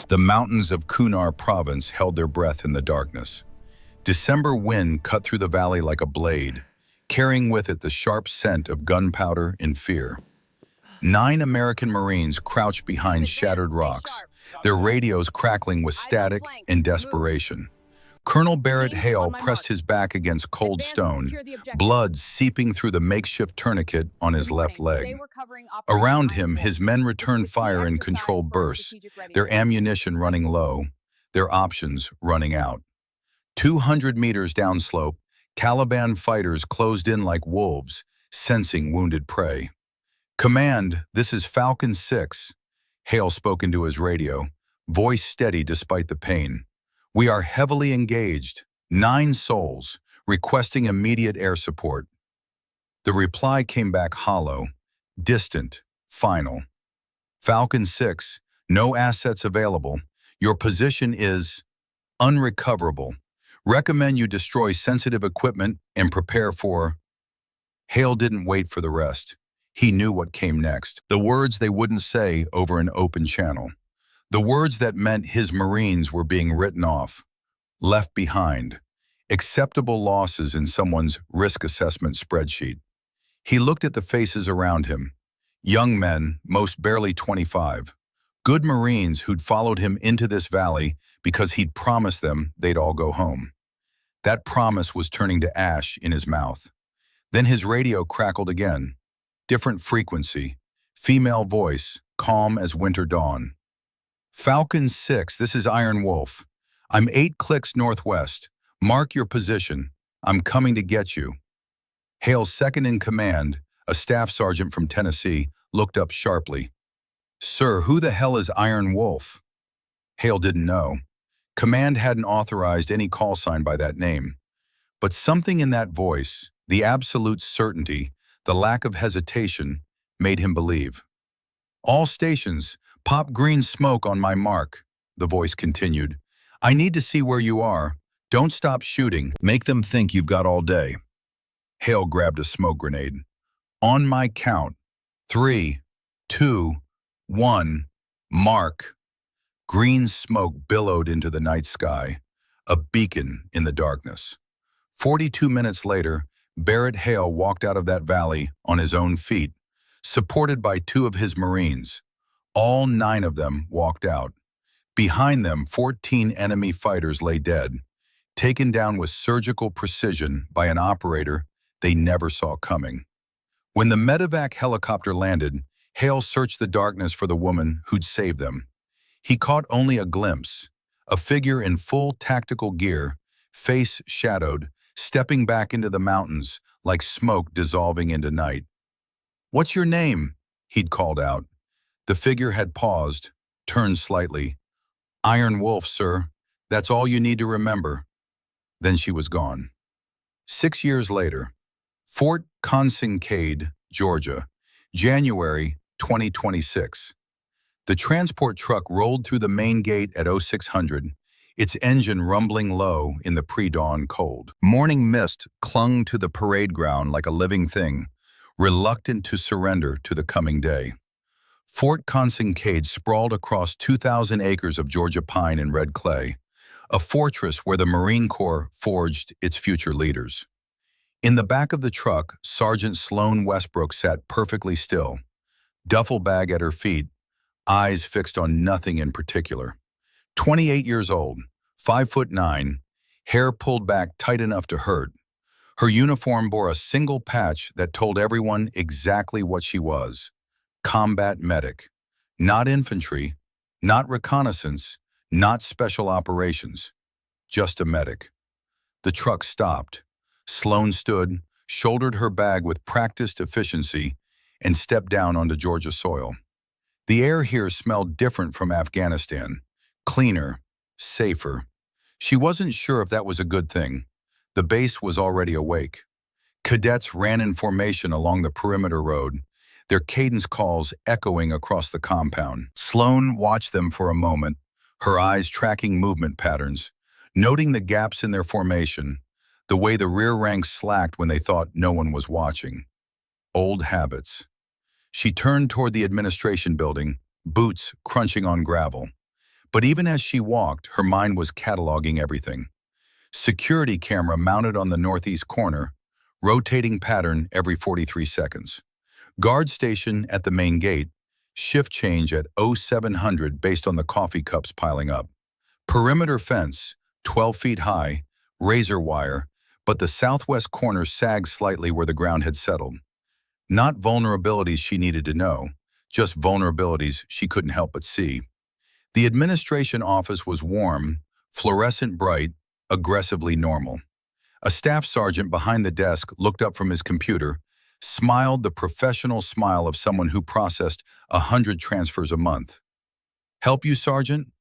The mountains of Kunar province held their breath in the darkness. December wind cut through the valley like a blade, carrying with it the sharp scent of gunpowder and fear. 9 American Marines crouched behind shattered rocks, their radios crackling with static and desperation. Colonel Barrett Hale pressed his back against cold stone, blood seeping through the makeshift tourniquet on his left leg. Around him, his men returned fire in controlled bursts, their ammunition running low, their options running out. 200 meters downslope, Taliban fighters closed in like wolves, sensing wounded prey. "Command, this is Falcon 6. Hale spoke into his radio, voice steady despite the pain. "We are heavily engaged, 9 souls, requesting immediate air support." The reply came back hollow, distant, final. "Falcon 6, no assets available. Your position is unrecoverable. Recommend you destroy sensitive equipment and prepare for..." Hale didn't wait for the rest. He knew what came next. The words they wouldn't say over an open channel. The words that meant his Marines were being written off, left behind, acceptable losses in someone's risk assessment spreadsheet. He looked at the faces around him, young men, most barely 25, good Marines who'd followed him into this valley because he'd promised them they'd all go home. That promise was turning to ash in his mouth. Then his radio crackled again, different frequency, female voice, calm as winter dawn. "Falcon 6, this is Iron Wolf. I'm 8 clicks northwest. Mark your position. I'm coming to get you." Hale's second in command, a staff sergeant from Tennessee, looked up sharply. "Sir, who the hell is Iron Wolf?" Hale didn't know. Command hadn't authorized any call sign by that name. But something in that voice, the absolute certainty, the lack of hesitation, made him believe. "All stations, pop green smoke on my mark," the voice continued. "I need to see where you are. Don't stop shooting. Make them think you've got all day." Hale grabbed a smoke grenade. "On my count. 3, 2, 1, mark." Green smoke billowed into the night sky, a beacon in the darkness. 42 minutes later, Barrett Hale walked out of that valley on his own feet, supported by 2 of his Marines. All 9 of them walked out. Behind them, 14 enemy fighters lay dead, taken down with surgical precision by an operator they never saw coming. When the medevac helicopter landed, Hale searched the darkness for the woman who'd saved them. He caught only a glimpse, a figure in full tactical gear, face shadowed, stepping back into the mountains like smoke dissolving into night. "What's your name?" he'd called out. The figure had paused, turned slightly. "Iron Wolf, sir. That's all you need to remember." Then she was gone. 6 years later, Fort Consincade, Georgia, January 2026. The transport truck rolled through the main gate at 0600, its engine rumbling low in the pre-dawn cold. Morning mist clung to the parade ground like a living thing, reluctant to surrender to the coming day. Fort Consincade sprawled across 2,000 acres of Georgia pine and red clay, a fortress where the Marine Corps forged its future leaders. In the back of the truck, Sergeant Sloan Westbrook sat perfectly still, duffel bag at her feet, eyes fixed on nothing in particular. 28 years old, 5'9", hair pulled back tight enough to hurt. Her uniform bore a single patch that told everyone exactly what she was. Combat medic. Not infantry, not reconnaissance, not special operations. Just a medic. The truck stopped. Sloan stood, shouldered her bag with practiced efficiency, and stepped down onto Georgia soil. The air here smelled different from Afghanistan. Cleaner, safer. She wasn't sure if that was a good thing. The base was already awake. Cadets ran in formation along the perimeter road, their cadence calls echoing across the compound. Sloan watched them for a moment, her eyes tracking movement patterns, noting the gaps in their formation, the way the rear ranks slacked when they thought no one was watching. Old habits. She turned toward the administration building, boots crunching on gravel. But even as she walked, her mind was cataloging everything. Security camera mounted on the northeast corner, rotating pattern every 43 seconds. Guard station at the main gate, shift change at 0700 based on the coffee cups piling up. Perimeter fence, 12 feet high, razor wire, but the southwest corner sagged slightly where the ground had settled. Not vulnerabilities she needed to know, just vulnerabilities she couldn't help but see. The administration office was warm, fluorescent bright, aggressively normal. A staff sergeant behind the desk looked up from his computer, smiled the professional smile of someone who processed 100 transfers a month. "Help you, Sergeant?"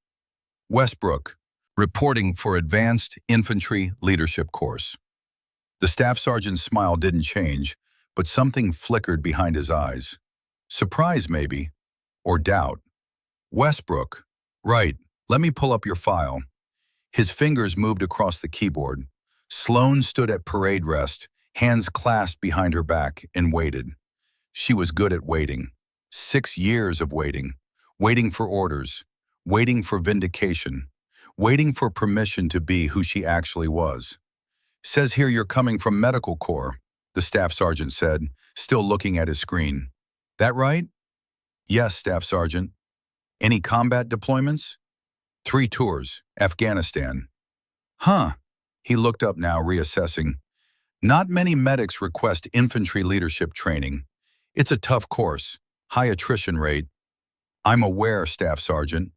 "Westbrook, reporting for Advanced Infantry Leadership Course." The staff sergeant's smile didn't change, but something flickered behind his eyes. Surprise, maybe, or doubt. "Westbrook, right, let me pull up your file." His fingers moved across the keyboard. Sloane stood at parade rest, hands clasped behind her back, and waited. She was good at waiting. 6 years of waiting. Waiting for orders. Waiting for vindication. Waiting for permission to be who she actually was. "Says here you're coming from Medical Corps," the staff sergeant said, still looking at his screen. "That right?" "Yes, Staff Sergeant." "Any combat deployments?" "3 tours, Afghanistan." "Huh." He looked up now, reassessing. "Not many medics request infantry leadership training. It's a tough course, high attrition rate." "I'm aware, Staff Sergeant."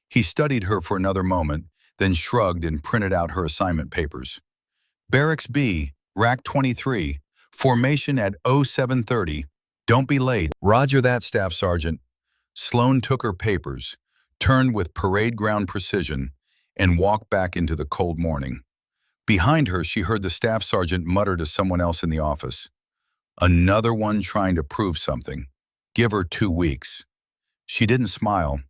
He studied her for another moment, then shrugged and printed out her assignment papers. "Barracks B, Rack 23, formation at 0730. Don't be late." "Roger that, Staff Sergeant." Sloane took her papers, turned with parade ground precision, and walked back into the cold morning. Behind her, she heard the staff sergeant mutter to someone else in the office. "Another one trying to prove something. Give her 2 weeks." She didn't smile,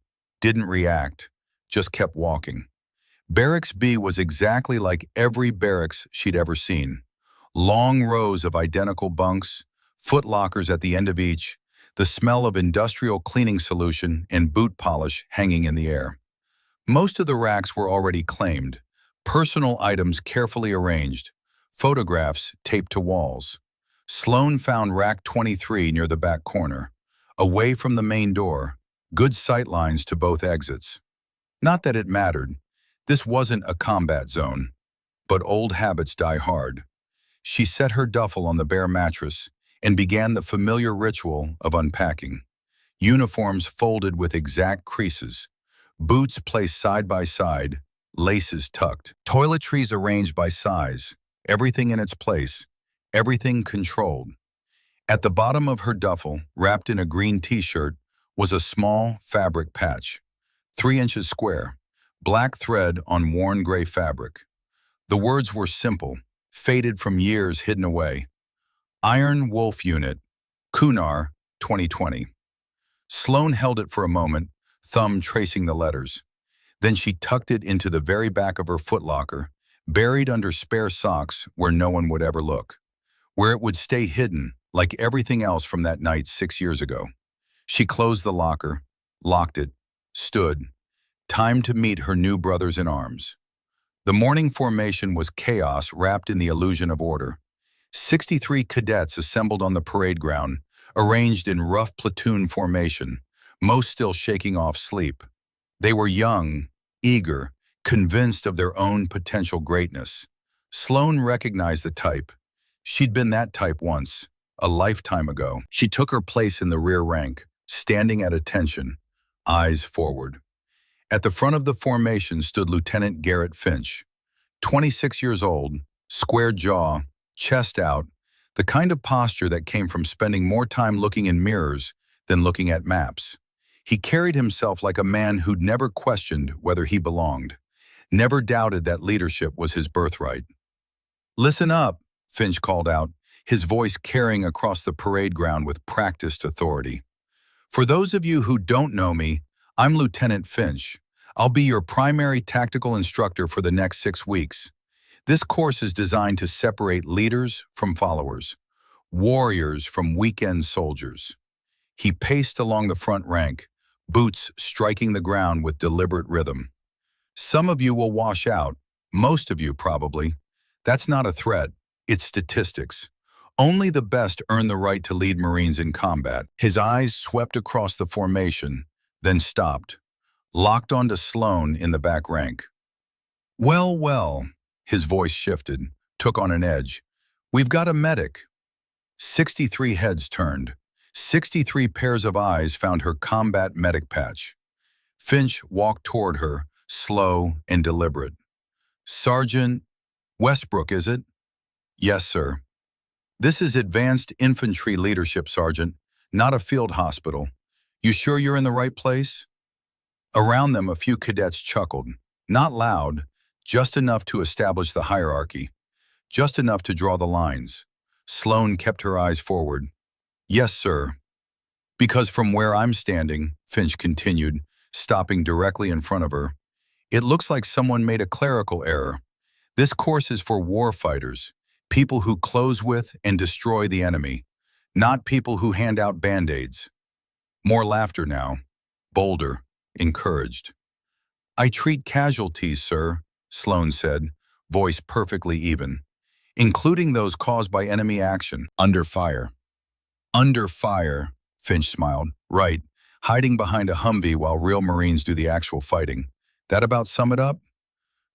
didn't react, just kept walking. Barracks B was exactly like every barracks she'd ever seen. Long rows of identical bunks, foot lockers at the end of each, the smell of industrial cleaning solution and boot polish hanging in the air. Most of the racks were already claimed, personal items carefully arranged, photographs taped to walls. Sloane found Rack 23 near the back corner, away from the main door, good sight lines to both exits. Not that it mattered. This wasn't a combat zone, but old habits die hard. She set her duffel on the bare mattress and began the familiar ritual of unpacking. Uniforms folded with exact creases, boots placed side by side, laces tucked, toiletries arranged by size, everything in its place, everything controlled. At the bottom of her duffel, wrapped in a green t-shirt, was a small fabric patch, 3 inches square, black thread on worn gray fabric. The words were simple, faded from years hidden away. Iron Wolf Unit, Kunar, 2020. Sloane held it for a moment, thumb tracing the letters. Then she tucked it into the very back of her footlocker, buried under spare socks where no one would ever look, where it would stay hidden like everything else from that night 6 years ago. She closed the locker, locked it, stood. Time to meet her new brothers in arms. The morning formation was chaos wrapped in the illusion of order. 63 cadets assembled on the parade ground, arranged in rough platoon formation, most still shaking off sleep. They were young, eager, convinced of their own potential greatness. Sloane recognized the type. She'd been that type once, a lifetime ago. She took her place in the rear rank, standing at attention, eyes forward. At the front of the formation stood Lieutenant Garrett Finch, 26 years old, square jaw, chest out, the kind of posture that came from spending more time looking in mirrors than looking at maps. He carried himself like a man who'd never questioned whether he belonged, never doubted that leadership was his birthright. "Listen up," Finch called out, his voice carrying across the parade ground with practiced authority. "For those of you who don't know me, I'm Lieutenant Finch. I'll be your primary tactical instructor for the next 6 weeks. This course is designed to separate leaders from followers, warriors from weekend soldiers." He paced along the front rank, boots striking the ground with deliberate rhythm. Some of you will wash out, most of you probably. That's not a threat, it's statistics. Only the best earn the right to lead Marines in combat. His eyes swept across the formation, then stopped, locked onto Sloan in the back rank. Well, well, his voice shifted, took on an edge. We've got a medic. 63 heads turned. 63 pairs of eyes found her combat medic patch. Finch walked toward her, slow and deliberate. Sergeant Westbrook, is it? Yes, sir. This is Advanced Infantry Leadership, Sergeant, not a field hospital. You sure you're in the right place? Around them, a few cadets chuckled. Not loud, just enough to establish the hierarchy, just enough to draw the lines. Sloan kept her eyes forward. Yes, sir. Because from where I'm standing, Finch continued, stopping directly in front of her, it looks like someone made a clerical error. This course is for war fighters, people who close with and destroy the enemy, not people who hand out band-aids. More laughter now, bolder, encouraged. I treat casualties, sir, Sloan said, voice perfectly even, including those caused by enemy action. Under fire. Under fire, Finch smiled. Right, hiding behind a Humvee while real Marines do the actual fighting. That about sum it up?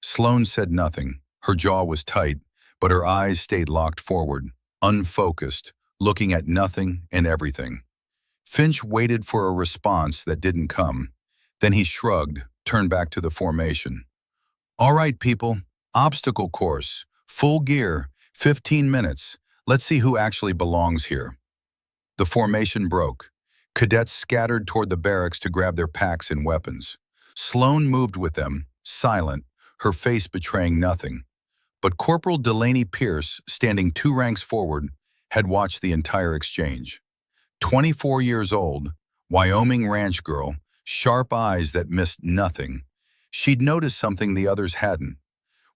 Sloan said nothing. Her jaw was tight, but her eyes stayed locked forward, unfocused, looking at nothing and everything. Finch waited for a response that didn't come. Then he shrugged, turned back to the formation. All right, people, obstacle course, full gear, 15 minutes. Let's see who actually belongs here. The formation broke. Cadets scattered toward the barracks to grab their packs and weapons. Sloan moved with them, silent, her face betraying nothing. But Corporal Delaney Pierce, standing 2 ranks forward, had watched the entire exchange. 24 years old, Wyoming ranch girl, sharp eyes that missed nothing. She'd noticed something the others hadn't.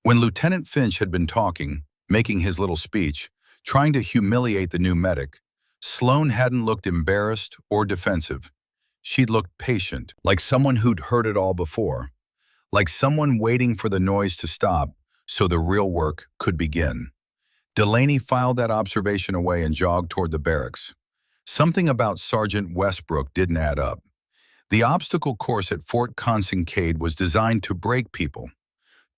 When Lieutenant Finch had been talking, making his little speech, trying to humiliate the new medic, Sloan hadn't looked embarrassed or defensive. She'd looked patient, like someone who'd heard it all before, like someone waiting for the noise to stop so the real work could begin. Delaney filed that observation away and jogged toward the barracks. Something about Sergeant Westbrook didn't add up. The obstacle course at Fort Consincade was designed to break people.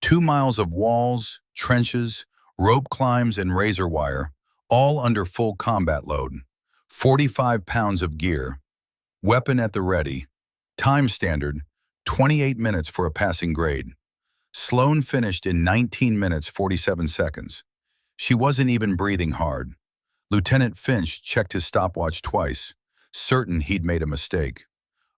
2 miles of walls, trenches, rope climbs, and razor wire, all under full combat load. 45 pounds of gear. Weapon at the ready. Time standard, 28 minutes for a passing grade. Sloan finished in 19 minutes 47 seconds. She wasn't even breathing hard. Lieutenant Finch checked his stopwatch twice, certain he'd made a mistake.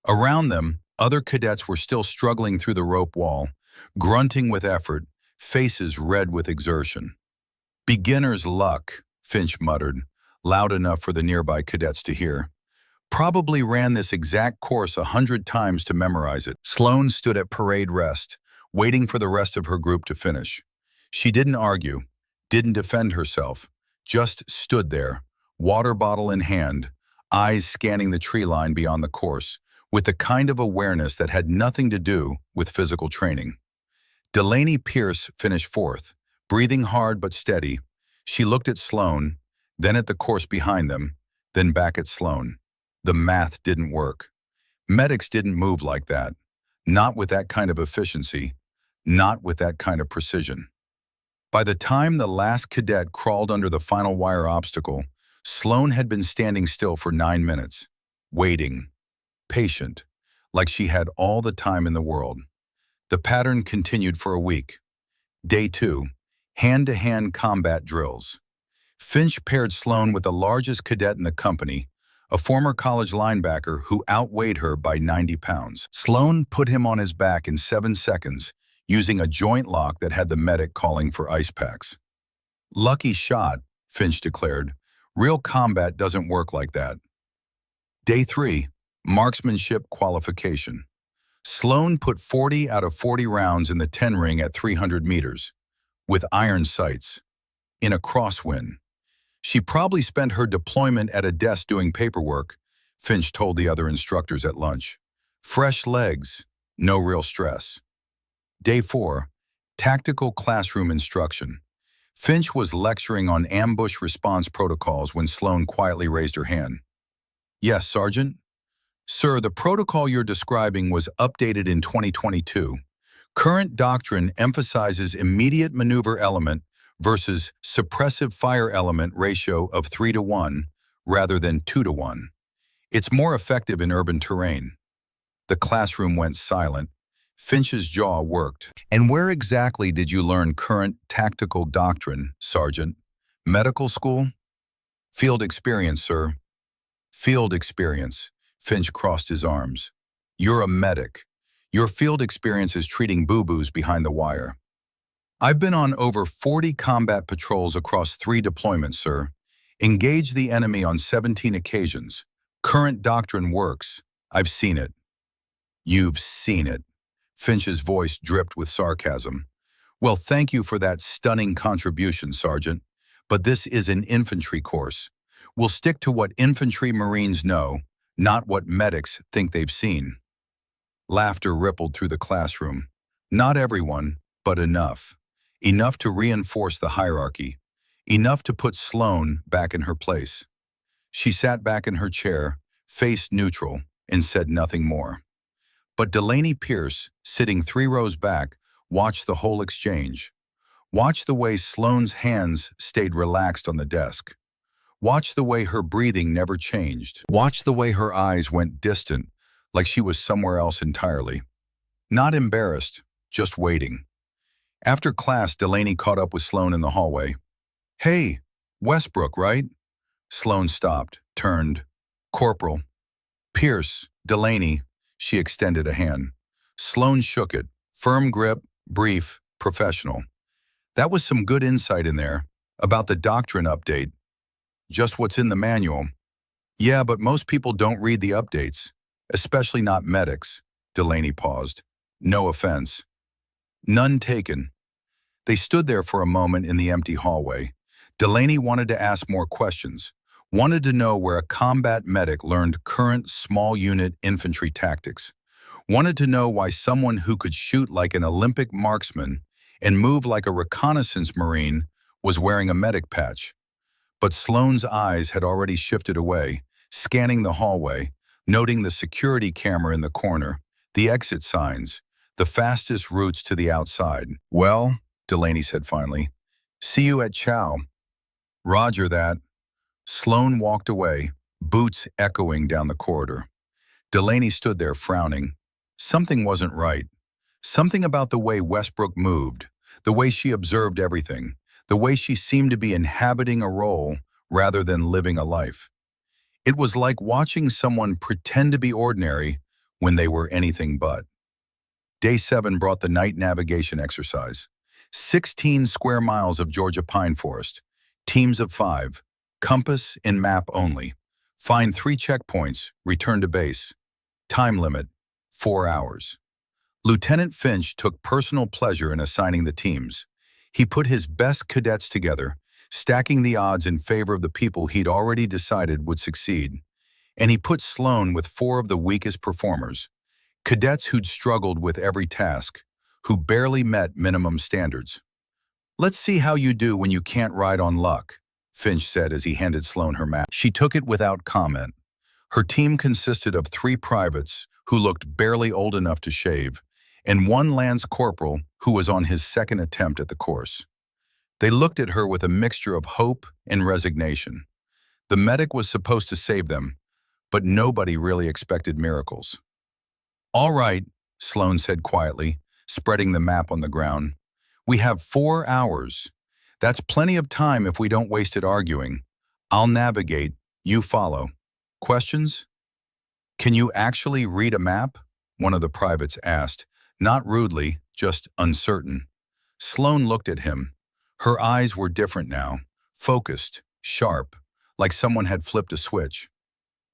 Around them, other cadets were still struggling through the rope wall, grunting with effort, faces red with exertion. Beginner's luck, Finch muttered, loud enough for the nearby cadets to hear. Probably ran this exact course 100 times to memorize it. Sloan stood at parade rest, waiting for the rest of her group to finish. She didn't argue, didn't defend herself, just stood there, water bottle in hand, eyes scanning the tree line beyond the course, with the kind of awareness that had nothing to do with physical training. Delaney Pierce finished 4th, breathing hard but steady. She looked at Sloan, then at the course behind them, then back at Sloan. The math didn't work. Medics didn't move like that. Not with that kind of efficiency. Not with that kind of precision. By the time the last cadet crawled under the final wire obstacle, Sloan had been standing still for 9 minutes, waiting, patient, like she had all the time in the world. The pattern continued for a week. Day 2, hand-to-hand combat drills. Finch paired Sloan with the largest cadet in the company, a former college linebacker who outweighed her by 90 pounds. Sloan put him on his back in 7 seconds, using a joint lock that had the medic calling for ice packs. Lucky shot, Finch declared. Real combat doesn't work like that. Day 3, marksmanship qualification. Sloan put 40 out of 40 rounds in the 10 ring at 300 meters, with iron sights, in a crosswind. She probably spent her deployment at a desk doing paperwork, Finch told the other instructors at lunch. Fresh legs, no real stress. Day 4, tactical classroom instruction. Finch was lecturing on ambush response protocols when Sloane quietly raised her hand. Yes, Sergeant? Sir, the protocol you're describing was updated in 2022. Current doctrine emphasizes immediate maneuver element versus suppressive fire element ratio of 3 to 1 rather than 2 to 1. It's more effective in urban terrain. The classroom went silent. Finch's jaw worked. And where exactly did you learn current tactical doctrine, Sergeant? Medical school? Field experience, sir. Field experience. Finch crossed his arms. You're a medic. Your field experience is treating boo-boos behind the wire. I've been on over 40 combat patrols across 3 deployments, sir. Engaged the enemy on 17 occasions. Current doctrine works. I've seen it. You've seen it. Finch's voice dripped with sarcasm. Well, thank you for that stunning contribution, Sergeant. But this is an infantry course. We'll stick to what infantry Marines know, not what medics think they've seen. Laughter rippled through the classroom. Not everyone, but enough. Enough to reinforce the hierarchy. Enough to put Sloane back in her place. She sat back in her chair, face neutral, and said nothing more. But Delaney Pierce, sitting 3 rows back, watched the whole exchange. Watched the way Sloane's hands stayed relaxed on the desk. Watched the way her breathing never changed. Watched the way her eyes went distant, like she was somewhere else entirely. Not embarrassed, just waiting. After class, Delaney caught up with Sloane in the hallway. Hey, Westbrook, right? Sloane stopped, turned. Corporal. Pierce, Delaney. She extended a hand. Sloane shook it. Firm grip, brief, professional. That was some good insight in there, about the doctrine update. Just what's in the manual. Yeah, but most people don't read the updates, especially not medics. Delaney paused. No offense. None taken. They stood there for a moment in the empty hallway. Delaney wanted to ask more questions, wanted to know where a combat medic learned current small unit infantry tactics, wanted to know why someone who could shoot like an Olympic marksman and move like a reconnaissance marine was wearing a medic patch. But Sloane's eyes had already shifted away, scanning the hallway, noting the security camera in the corner, the exit signs, the fastest routes to the outside. Well, Delaney said finally, see you at Chow. Roger that. Sloane walked away, boots echoing down the corridor. Delaney stood there frowning. Something wasn't right. Something about the way Westbrook moved, the way she observed everything, the way she seemed to be inhabiting a role rather than living a life. It was like watching someone pretend to be ordinary when they were anything but. Day 7 brought the night navigation exercise. 16 square miles of Georgia pine forest. Teams of 5. Compass and map only. Find 3 checkpoints. Return to base. Time limit, 4 hours. Lieutenant Finch took personal pleasure in assigning the teams. He put his best cadets together, stacking the odds in favor of the people he'd already decided would succeed. And he put Sloane with 4 of the weakest performers. Cadets who'd struggled with every task, who barely met minimum standards. Let's see how you do when you can't ride on luck, Finch said as he handed Sloane her map. She took it without comment. Her team consisted of 3 privates who looked barely old enough to shave, and 1 lance corporal who was on his 2nd attempt at the course. They looked at her with a mixture of hope and resignation. The medic was supposed to save them, but nobody really expected miracles. All right, Sloane said quietly, spreading the map on the ground. We have 4 hours. That's plenty of time if we don't waste it arguing. I'll navigate, you follow. Questions? Can you actually read a map? One of the privates asked, not rudely, just uncertain. Sloane looked at him. Her eyes were different now, focused, sharp, like someone had flipped a switch.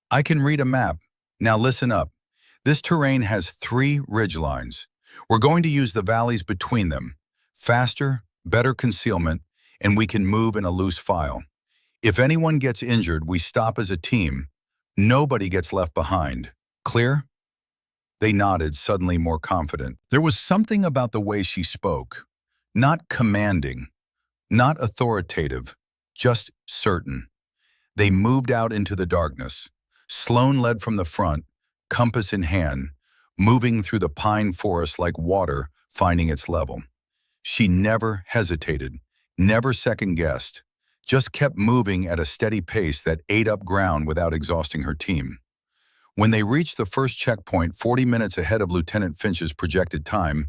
I can read a map. Now listen up. This terrain has 3 ridgelines. We're going to use the valleys between them. Faster, better concealment, and we can move in a loose file. If anyone gets injured, we stop as a team. Nobody gets left behind. Clear? They nodded, suddenly more confident. There was something about the way she spoke. Not commanding, not authoritative, just certain. They moved out into the darkness. Sloane led from the front, compass in hand, moving through the pine forest like water finding its level. She never hesitated, never second-guessed, just kept moving at a steady pace that ate up ground without exhausting her team. When they reached the first checkpoint 40 minutes ahead of Lieutenant Finch's projected time,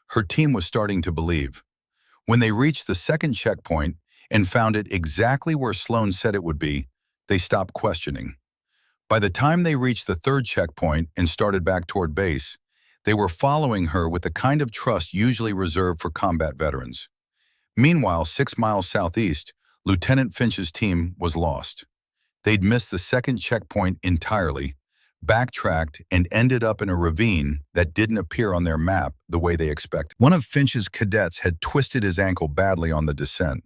her team was starting to believe. When they reached the second checkpoint and found it exactly where Sloane said it would be, they stopped questioning. By the time they reached the third checkpoint and started back toward base, they were following her with the kind of trust usually reserved for combat veterans. Meanwhile, 6 miles southeast, Lieutenant Finch's team was lost. They'd missed the second checkpoint entirely, backtracked, and ended up in a ravine that didn't appear on their map the way they expected. One of Finch's cadets had twisted his ankle badly on the descent.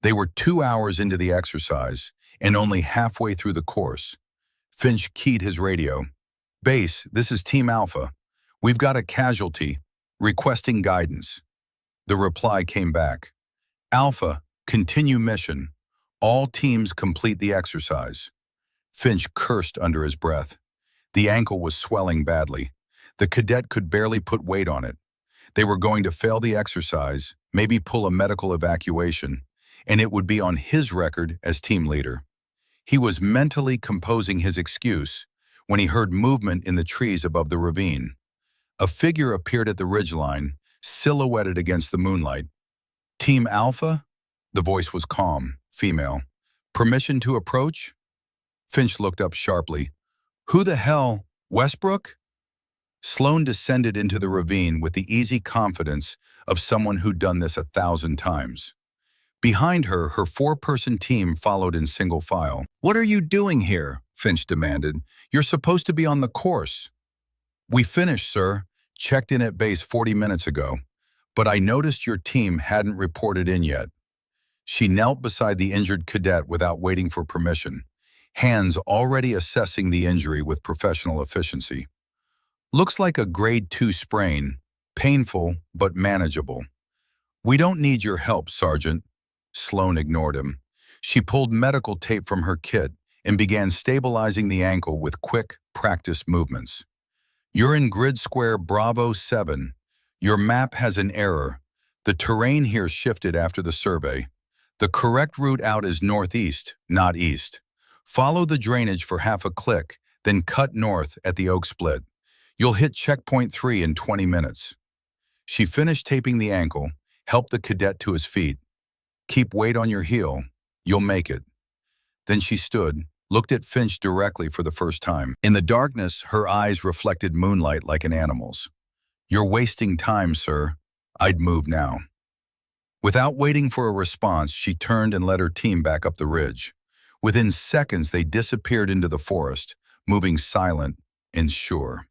They were 2 hours into the exercise and only halfway through the course. Finch keyed his radio. "Base, this is Team Alpha. We've got a casualty, requesting guidance." The reply came back. "Alpha, continue mission. All teams complete the exercise." Finch cursed under his breath. The ankle was swelling badly. The cadet could barely put weight on it. They were going to fail the exercise, maybe pull a medical evacuation, and it would be on his record as team leader. He was mentally composing his excuse when he heard movement in the trees above the ravine. A figure appeared at the ridgeline, silhouetted against the moonlight. "Team Alpha?" The voice was calm, female. "Permission to approach?" Finch looked up sharply. "Who the hell? Westbrook?" Sloane descended into the ravine with the easy confidence of someone who'd done this 1,000 times. Behind her, her 4-person team followed in single file. "What are you doing here?" Finch demanded. "You're supposed to be on the course." "We finished, sir. Checked in at base 40 minutes ago. But I noticed your team hadn't reported in yet." She knelt beside the injured cadet without waiting for permission, hands already assessing the injury with professional efficiency. "Looks like a grade 2 sprain. Painful, but manageable." "We don't need your help, Sergeant." Sloane ignored him. She pulled medical tape from her kit and began stabilizing the ankle with quick, practiced movements. "You're in grid square Bravo 7. Your map has an error. The terrain here shifted after the survey. The correct route out is northeast, not east. Follow the drainage for half a click, then cut north at the Oak Split. You'll hit checkpoint 3 in 20 minutes. She finished taping the ankle, helped the cadet to his feet. "Keep weight on your heel. You'll make it." Then she stood, looked at Finch directly for the first time. In the darkness, her eyes reflected moonlight like an animal's. "You're wasting time, sir. I'd move now." Without waiting for a response, she turned and led her team back up the ridge. Within seconds, they disappeared into the forest, moving silent and sure.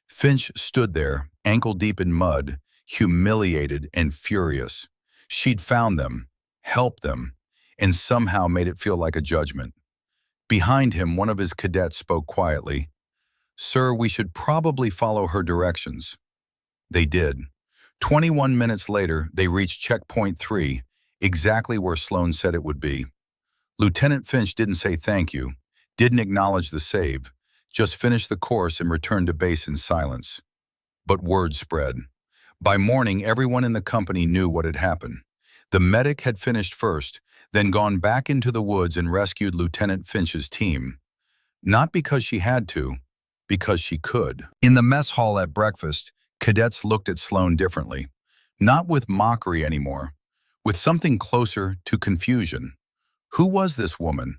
Finch stood there, ankle-deep in mud, humiliated and furious. She'd found them, helped them, and somehow made it feel like a judgment. Behind him, one of his cadets spoke quietly. "Sir, we should probably follow her directions." They did. 21 minutes later, they reached checkpoint 3, exactly where Sloane said it would be. Lieutenant Finch didn't say thank you, didn't acknowledge the save, just finished the course and returned to base in silence. But word spread. By morning, everyone in the company knew what had happened. The medic had finished first, then gone back into the woods and rescued Lieutenant Finch's team. Not because she had to, because she could. In the mess hall at breakfast, cadets looked at Sloane differently. Not with mockery anymore, with something closer to confusion. Who was this woman?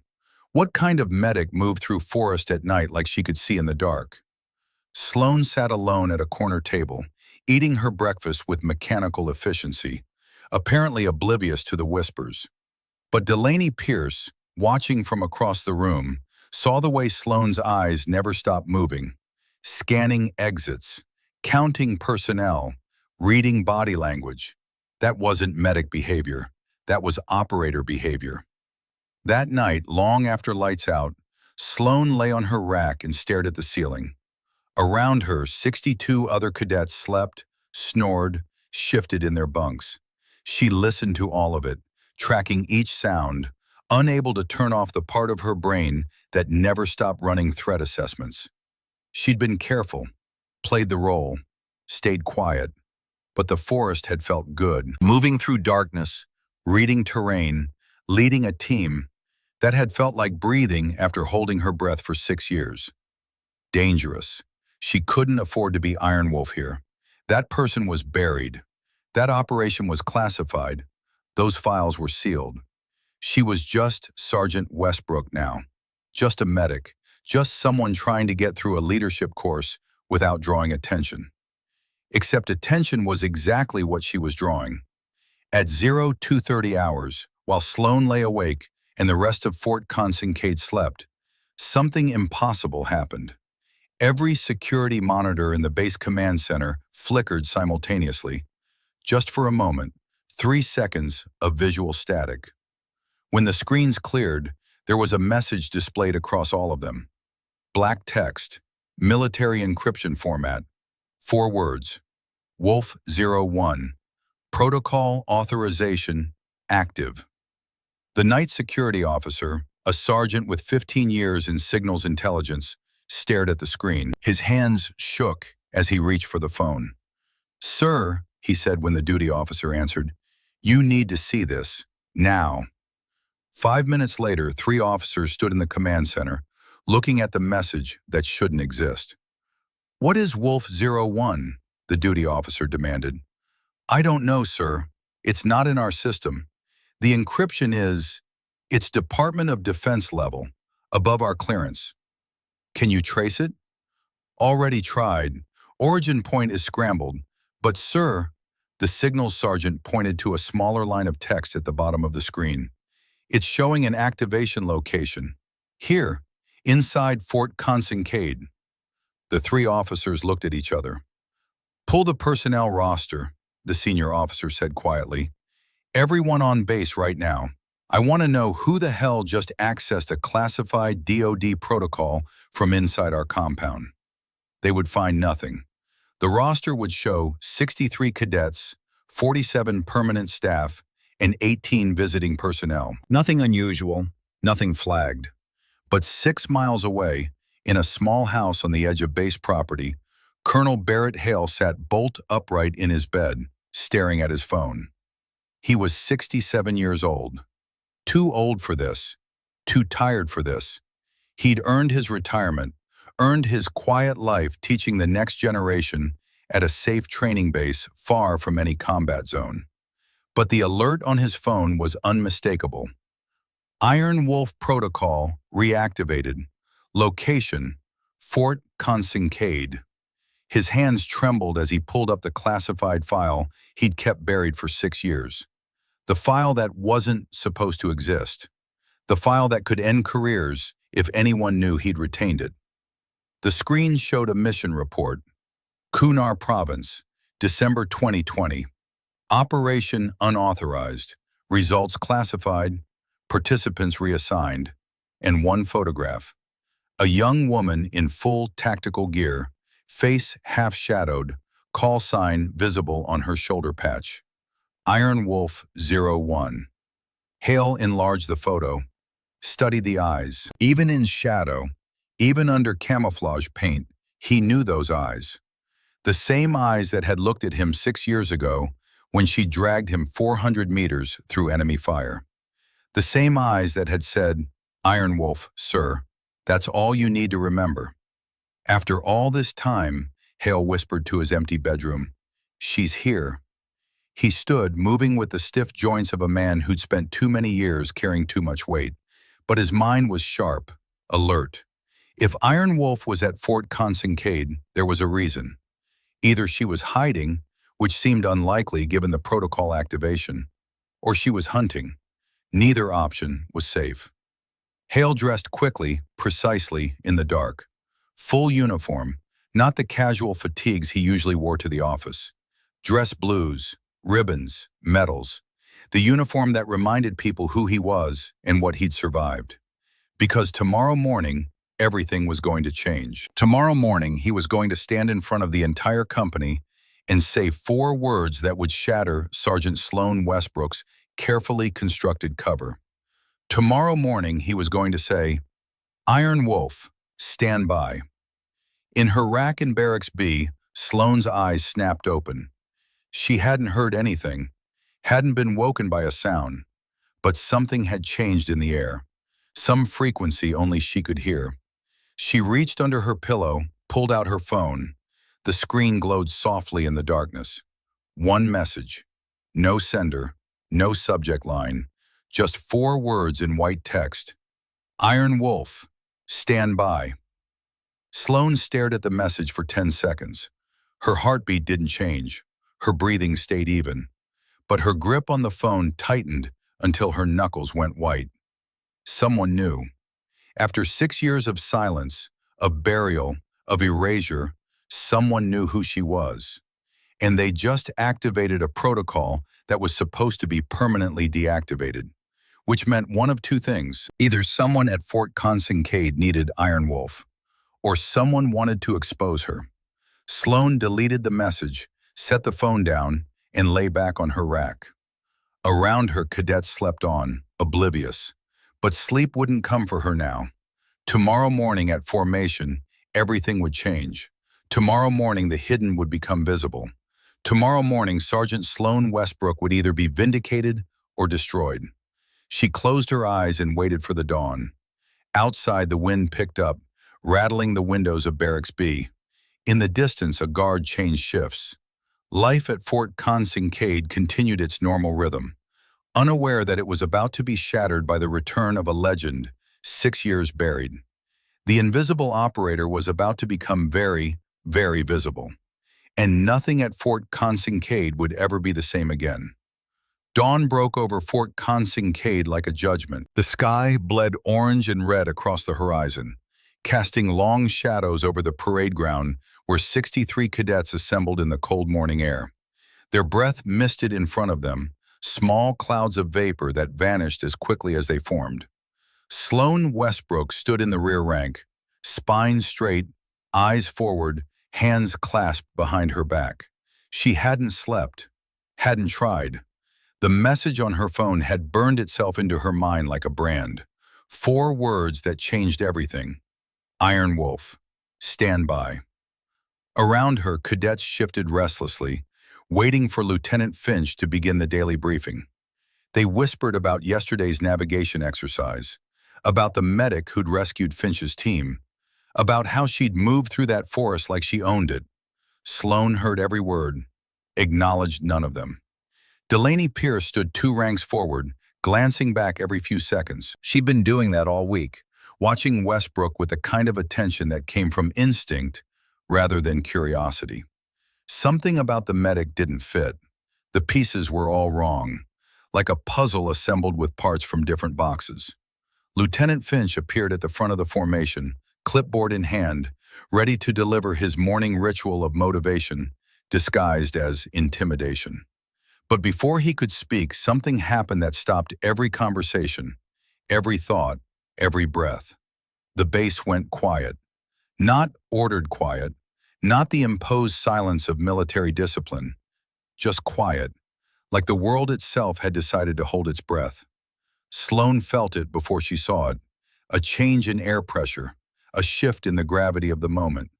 What kind of medic moved through forest at night like she could see in the dark? Sloane sat alone at a corner table, eating her breakfast with mechanical efficiency, apparently oblivious to the whispers. But Delaney Pierce, watching from across the room, saw the way Sloane's eyes never stopped moving, scanning exits, counting personnel, reading body language. That wasn't medic behavior. That was operator behavior. That night, long after lights out, Sloane lay on her rack and stared at the ceiling. Around her, 62 other cadets slept, snored, shifted in their bunks. She listened to all of it, tracking each sound, unable to turn off the part of her brain that never stopped running threat assessments. She'd been careful, played the role, stayed quiet, but the forest had felt good. Moving through darkness, reading terrain, leading a team, that had felt like breathing after holding her breath for 6 years. Dangerous. She couldn't afford to be Iron Wolf here. That person was buried. That operation was classified. Those files were sealed. She was just Sergeant Westbrook now. Just a medic. Just someone trying to get through a leadership course without drawing attention. Except attention was exactly what she was drawing. At 0230 hours, while Sloan lay awake and the rest of Fort Consincade slept, something impossible happened. Every security monitor in the base command center flickered simultaneously. Just for a moment, 3 seconds of visual static. When the screens cleared, there was a message displayed across all of them. Black text, military encryption format, 4 words, Wolf 01, protocol authorization active. The night security officer, a sergeant with 15 years in signals intelligence, stared at the screen. His hands shook as he reached for the phone. "Sir," he said when the duty officer answered, "you need to see this, now." 5 minutes later, 3 officers stood in the command center, looking at the message that shouldn't exist. "What is Wolf 01? The duty officer demanded. "I don't know, sir. It's not in our system. The encryption it's Department of Defense level, above our clearance. Can you trace it?" "Already tried. Origin point is scrambled. But sir," the signals sergeant pointed to a smaller line of text at the bottom of the screen. "It's showing an activation location. Here, inside Fort Consincade." The 3 officers looked at each other. "Pull the personnel roster," the senior officer said quietly. "Everyone on base right now. I want to know who the hell just accessed a classified DoD protocol from inside our compound." They would find nothing. The roster would show 63 cadets, 47 permanent staff, and 18 visiting personnel. Nothing unusual, nothing flagged. But 6 miles away, in a small house on the edge of base property, Colonel Barrett Hale sat bolt upright in his bed, staring at his phone. He was 67 years old. Too old for this. Too tired for this. He'd earned his retirement, earned his quiet life teaching the next generation at a safe training base far from any combat zone. But the alert on his phone was unmistakable. Iron Wolf protocol reactivated. Location, Fort Consincade. His hands trembled as he pulled up the classified file he'd kept buried for 6 years. The file that wasn't supposed to exist. The file that could end careers if anyone knew he'd retained it. The screen showed a mission report. Kunar Province, December 2020. Operation unauthorized. Results classified. Participants reassigned. And 1 photograph. A young woman in full tactical gear, face half-shadowed, call sign visible on her shoulder patch. Iron Wolf 01. Hale enlarged the photo, studied the eyes. Even in shadow, even under camouflage paint, he knew those eyes. The same eyes that had looked at him 6 years ago when she dragged him 400 meters through enemy fire. The same eyes that had said, "Iron Wolf, sir, that's all you need to remember." After all this time, Hale whispered to his empty bedroom, "She's here." He stood, moving with the stiff joints of a man who'd spent too many years carrying too much weight. But his mind was sharp, alert. If Iron Wolf was at Fort Consincade, there was a reason. Either she was hiding, which seemed unlikely given the protocol activation, or she was hunting. Neither option was safe. Hale dressed quickly, precisely, in the dark. Full uniform, not the casual fatigues he usually wore to the office. Dress blues, ribbons, medals. The uniform that reminded people who he was and what he'd survived. Because tomorrow morning, Everything was going to change. Tomorrow morning, he was going to stand in front of the entire company and say 4 words that would shatter Sergeant Sloan Westbrook's carefully constructed cover. Tomorrow morning, he was going to say, "Iron Wolf, stand by." In her rack in Barracks B, Sloane's eyes snapped open. She hadn't heard anything, hadn't been woken by a sound, but something had changed in the air, some frequency only she could hear. She reached under her pillow, pulled out her phone. The screen glowed softly in the darkness. One message. No sender, no subject line, just 4 words in white text. "Iron Wolf, stand by." Sloane stared at the message for 10 seconds. Her heartbeat didn't change. Her breathing stayed even. But her grip on the phone tightened until her knuckles went white. Someone knew. After 6 years of silence, of burial, of erasure, someone knew who she was. And they just activated a protocol that was supposed to be permanently deactivated, which meant one of 2 things. Either someone at Fort Consincade needed Iron Wolf, or someone wanted to expose her. Sloane deleted the message, set the phone down, and lay back on her rack. Around her, cadets slept on, oblivious. But sleep wouldn't come for her now. Tomorrow morning at formation, everything would change. Tomorrow morning, the hidden would become visible. Tomorrow morning, Sergeant Sloan Westbrook would either be vindicated or destroyed. She closed her eyes and waited for the dawn. Outside, the wind picked up, rattling the windows of Barracks B. In the distance, a guard changed shifts. Life at Fort Consincade continued its normal rhythm, unaware that it was about to be shattered by the return of a legend, 6 years buried. The invisible operator was about to become very, very visible, and nothing at Fort Consincade would ever be the same again. Dawn broke over Fort Consincade like a judgment. The sky bled orange and red across the horizon, casting long shadows over the parade ground where 63 cadets assembled in the cold morning air. Their breath misted in front of them, small clouds of vapor that vanished as quickly as they formed. Sloan Westbrook stood in the rear rank, spine straight, eyes forward, hands clasped behind her back. She hadn't slept, hadn't tried. The message on her phone had burned itself into her mind like a brand. 4 words that changed everything. Iron Wolf, stand by. Around her, cadets shifted restlessly, waiting for Lieutenant Finch to begin the daily briefing. They whispered about yesterday's navigation exercise, about the medic who'd rescued Finch's team, about how she'd moved through that forest like she owned it. Sloane heard every word, acknowledged none of them. Delaney Pierce stood 2 ranks forward, glancing back every few seconds. She'd been doing that all week, watching Westbrook with the kind of attention that came from instinct rather than curiosity. Something about the medic didn't fit. The pieces were all wrong, like a puzzle assembled with parts from different boxes. Lieutenant Finch appeared at the front of the formation, clipboard in hand, ready to deliver his morning ritual of motivation, disguised as intimidation. But before he could speak, something happened that stopped every conversation, every thought, every breath. The base went quiet. Not ordered quiet, not the imposed silence of military discipline, just quiet, like the world itself had decided to hold its breath. Sloane felt it before she saw it, a change in air pressure, a shift in the gravity of the moment.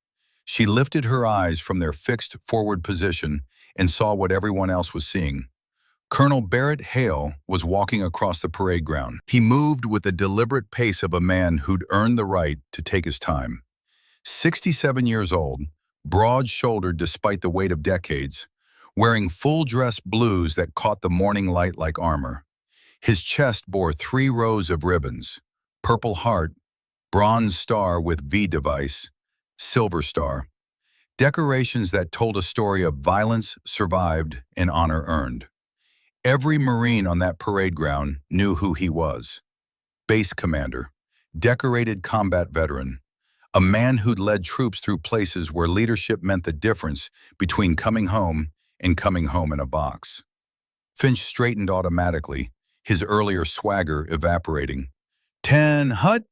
She lifted her eyes from their fixed forward position and saw what everyone else was seeing. Colonel Barrett Hale was walking across the parade ground. He moved with the deliberate pace of a man who'd earned the right to take his time. 67 years old, broad-shouldered despite the weight of decades, wearing full-dress blues that caught the morning light like armor. His chest bore 3 rows of ribbons: Purple Heart, Bronze Star with V device, Silver Star. Decorations that told a story of violence survived and honor earned. Every Marine on that parade ground knew who he was. Base commander, decorated combat veteran, a man who'd led troops through places where leadership meant the difference between coming home and coming home in a box. Finch straightened automatically, his earlier swagger evaporating. 10 hut!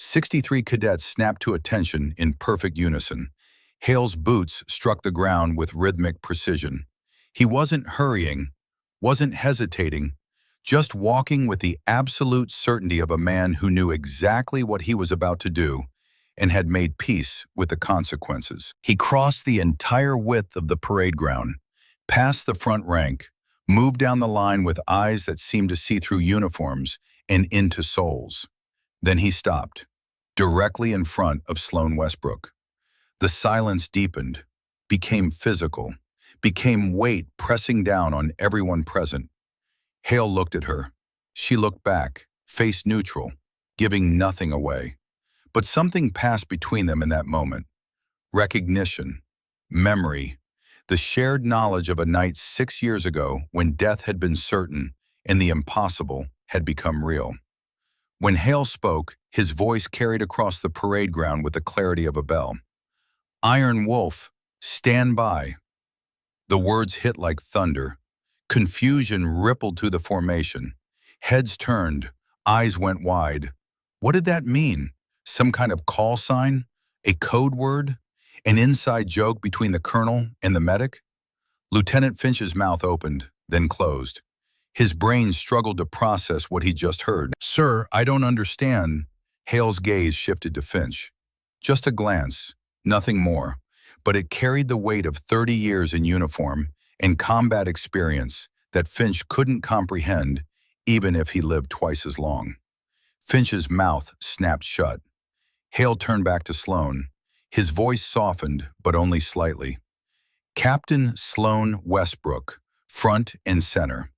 63 cadets snapped to attention in perfect unison. Hale's boots struck the ground with rhythmic precision. He wasn't hurrying, wasn't hesitating, just walking with the absolute certainty of a man who knew exactly what he was about to do and had made peace with the consequences. He crossed the entire width of the parade ground, past the front rank, moved down the line with eyes that seemed to see through uniforms and into souls. Then he stopped, directly in front of Sloan Westbrook. The silence deepened, became physical, became weight pressing down on everyone present. Hale looked at her. She looked back, face neutral, giving nothing away. But something passed between them in that moment. Recognition, memory, the shared knowledge of a night 6 years ago when death had been certain and the impossible had become real. When Hale spoke, his voice carried across the parade ground with the clarity of a bell. "Iron Wolf, stand by." The words hit like thunder. Confusion rippled through the formation. Heads turned, eyes went wide. What did that mean? Some kind of call sign? A code word? An inside joke between the colonel and the medic? Lieutenant Finch's mouth opened, then closed. His brain struggled to process what he just heard. "Sir, I don't understand." Hale's gaze shifted to Finch. Just a glance, nothing more, but it carried the weight of 30 years in uniform and combat experience that Finch couldn't comprehend even if he lived twice as long. Finch's mouth snapped shut. Hale turned back to Sloan. His voice softened, but only slightly. "Captain Sloan Westbrook, front and center."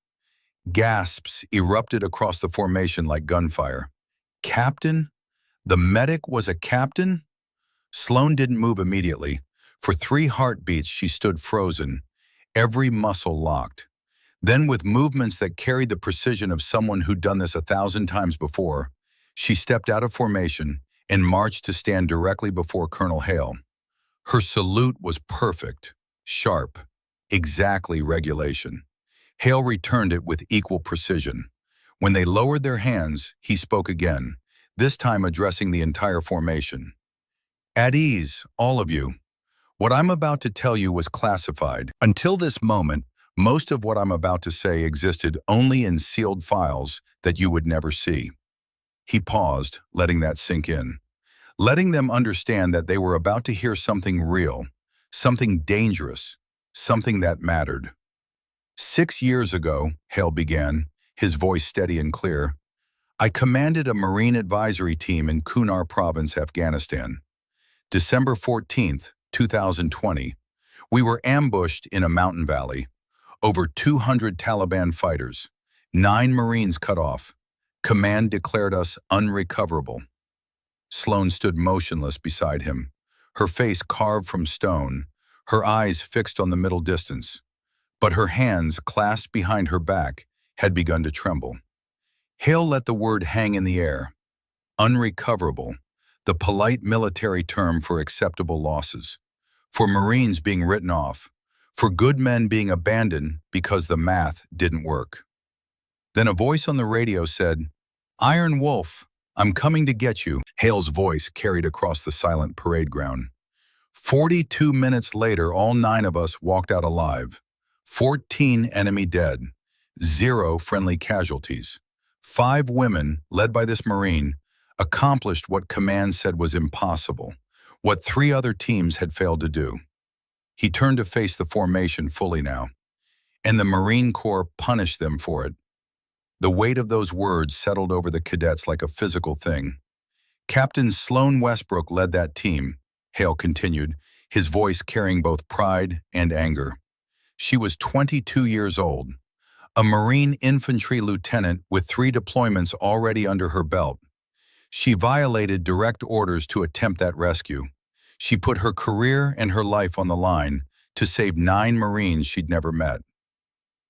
Gasps erupted across the formation like gunfire. Captain? The medic was a captain? Sloan didn't move immediately. For 3 heartbeats, she stood frozen, every muscle locked. Then, with movements that carried the precision of someone who'd done this 1,000 times before, she stepped out of formation and marched to stand directly before Colonel Hale. Her salute was perfect, sharp, exactly regulation. Hale returned it with equal precision. When they lowered their hands, he spoke again, this time addressing the entire formation. "At ease, all of you. What I'm about to tell you was classified. Until this moment, most of what I'm about to say existed only in sealed files that you would never see." He paused, letting that sink in, letting them understand that they were about to hear something real, something dangerous, something that mattered. "6 years ago," Hale began, his voice steady and clear, "I commanded a Marine advisory team in Kunar Province, Afghanistan. December 14th, 2020, we were ambushed in a mountain valley. Over 200 Taliban fighters, 9 Marines cut off. Command declared us unrecoverable." Sloan stood motionless beside him, her face carved from stone, her eyes fixed on the middle distance. But her hands, clasped behind her back, had begun to tremble. Hale let the word hang in the air. Unrecoverable, the polite military term for acceptable losses, for Marines being written off, for good men being abandoned because the math didn't work. Then a voice on the radio said, "Iron Wolf, I'm coming to get you." Hale's voice carried across the silent parade ground. 42 minutes later, all 9 of us walked out alive. 14 enemy dead, 0 friendly casualties. 5 women, led by this Marine, accomplished what command said was impossible, what 3 other teams had failed to do. He turned to face the formation fully now, and the Marine Corps punished them for it. The weight of those words settled over the cadets like a physical thing. "Captain Sloan Westbrook led that team," Hale continued, his voice carrying both pride and anger. She was 22 years old, a Marine infantry lieutenant with 3 deployments already under her belt. She violated direct orders to attempt that rescue. She put her career and her life on the line to save 9 Marines she'd never met.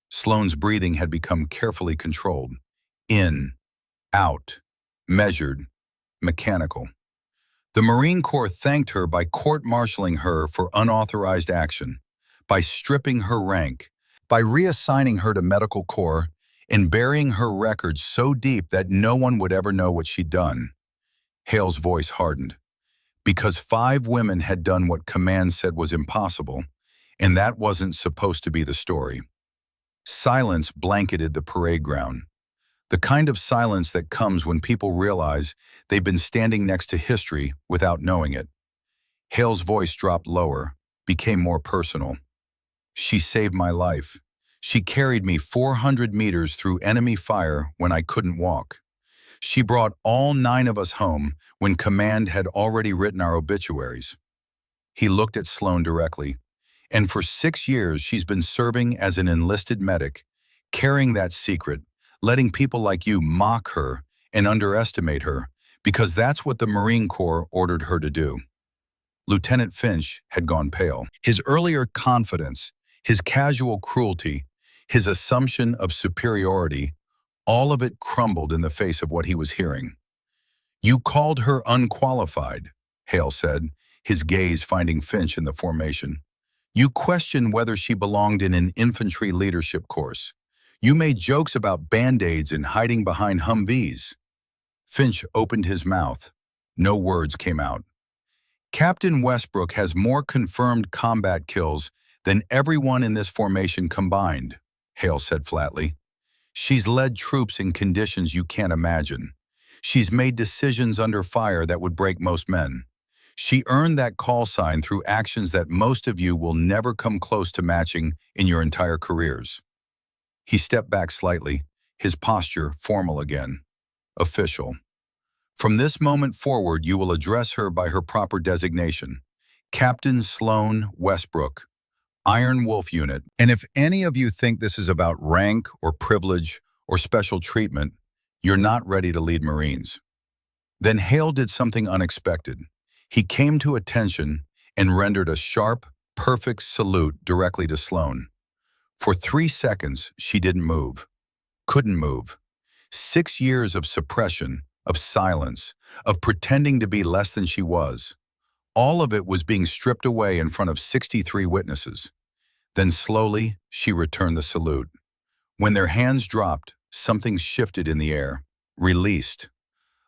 Sloan's breathing had become carefully controlled. In, out, measured, mechanical. The Marine Corps thanked her by court-martialing her for unauthorized action, by stripping her rank, by reassigning her to medical corps, and burying her record so deep that no one would ever know what she'd done. Hale's voice hardened. Because 5 women had done what command said was impossible, and that wasn't supposed to be the story. Silence blanketed the parade ground. The kind of silence that comes when people realize they've been standing next to history without knowing it. Hale's voice dropped lower, became more personal. She saved my life. She carried me 400 meters through enemy fire when I couldn't walk. She brought all 9 of us home when command had already written our obituaries. He looked at Sloan directly. And for 6 years, she's been serving as an enlisted medic, carrying that secret, letting people like you mock her and underestimate her, because that's what the Marine Corps ordered her to do. Lieutenant Finch had gone pale. His earlier confidence, his casual cruelty, his assumption of superiority, all of it crumbled in the face of what he was hearing. "You called her unqualified," Hale said, his gaze finding Finch in the formation. "You questioned whether she belonged in an infantry leadership course. You made jokes about Band-Aids and hiding behind Humvees." Finch opened his mouth. No words came out. "Captain Westbrook has more confirmed combat kills than everyone in this formation combined," Hale said flatly. "She's led troops in conditions you can't imagine. She's made decisions under fire that would break most men. She earned that call sign through actions that most of you will never come close to matching in your entire careers." He stepped back slightly, his posture formal again. "Official. From this moment forward, you will address her by her proper designation. Captain Sloan Westbrook, Iron Wolf Unit. And if any of you think this is about rank or privilege or special treatment, you're not ready to lead Marines." Then Hale did something unexpected. He came to attention and rendered a sharp, perfect salute directly to Sloan. For 3 seconds, she didn't move. Couldn't move. 6 years of suppression, of silence, of pretending to be less than she was. All of it was being stripped away in front of 63 witnesses. Then slowly, she returned the salute. When their hands dropped, something shifted in the air, released.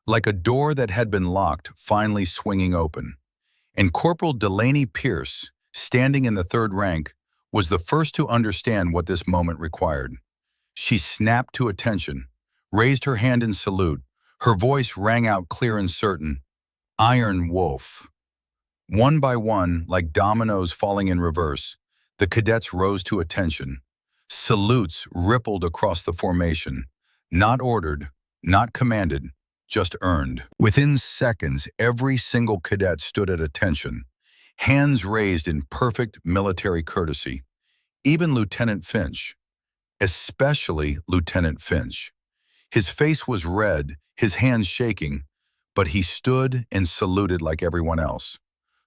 Like a door that had been locked finally swinging open. And Corporal Delaney Pierce, standing in the 3rd rank, was the first to understand what this moment required. She snapped to attention, raised her hand in salute. Her voice rang out clear and certain. "Iron Wolf." One by one, like dominoes falling in reverse, the cadets rose to attention. Salutes rippled across the formation. Not ordered, not commanded, just earned. Within seconds, every single cadet stood at attention, hands raised in perfect military courtesy. Even Lieutenant Finch, especially Lieutenant Finch. His face was red, his hands shaking, but he stood and saluted like everyone else.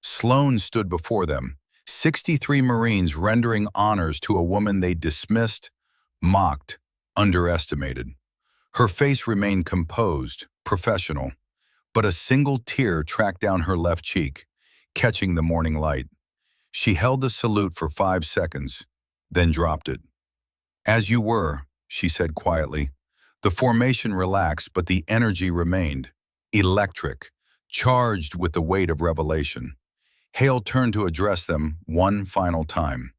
Sloan stood before them, 63 Marines rendering honors to a woman they dismissed, mocked, underestimated. Her face remained composed, professional, but a single tear tracked down her left cheek, catching the morning light. She held the salute for 5 seconds, then dropped it. "As you were," she said quietly. The formation relaxed, but the energy remained, electric, charged with the weight of revelation. Hale turned to address them one final time.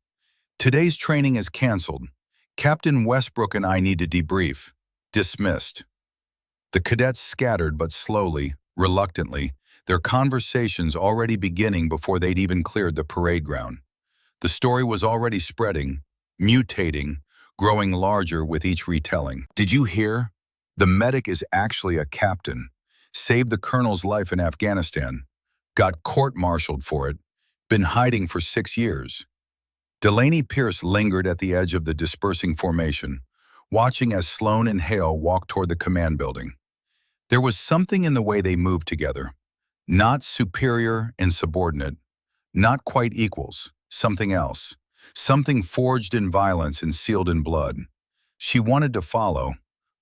"Today's training is canceled. Captain Westbrook and I need to debrief." Dismissed. The cadets scattered, but slowly, reluctantly, their conversations already beginning before they'd even cleared the parade ground. The story was already spreading, mutating, growing larger with each retelling. "Did you hear? The medic is actually a captain. Saved the colonel's life in Afghanistan. Got court-martialed for it. Been hiding for 6 years. Delaney Pierce lingered at the edge of the dispersing formation, watching as Sloan and Hale walked toward the command building. There was something in the way they moved together. Not superior and subordinate. Not quite equals. Something else. Something forged in violence and sealed in blood. She wanted to follow,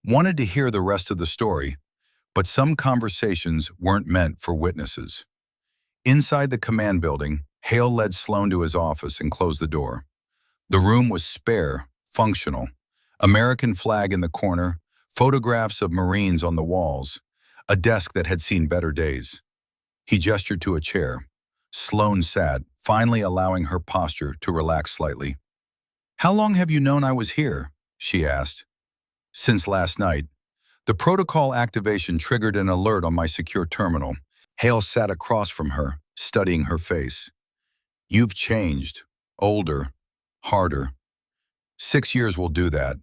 wanted to hear the rest of the story, but some conversations weren't meant for witnesses. Inside the command building, Hale led Sloan to his office and closed the door. The room was spare, functional. American flag in the corner, photographs of Marines on the walls, a desk that had seen better days. He gestured to a chair. Sloane sat, finally allowing her posture to relax slightly. "How long have you known I was here?" she asked. "Since last night. The protocol activation triggered an alert on my secure terminal." Hale sat across from her, studying her face. "You've changed. Older. Harder. 6 years will do that.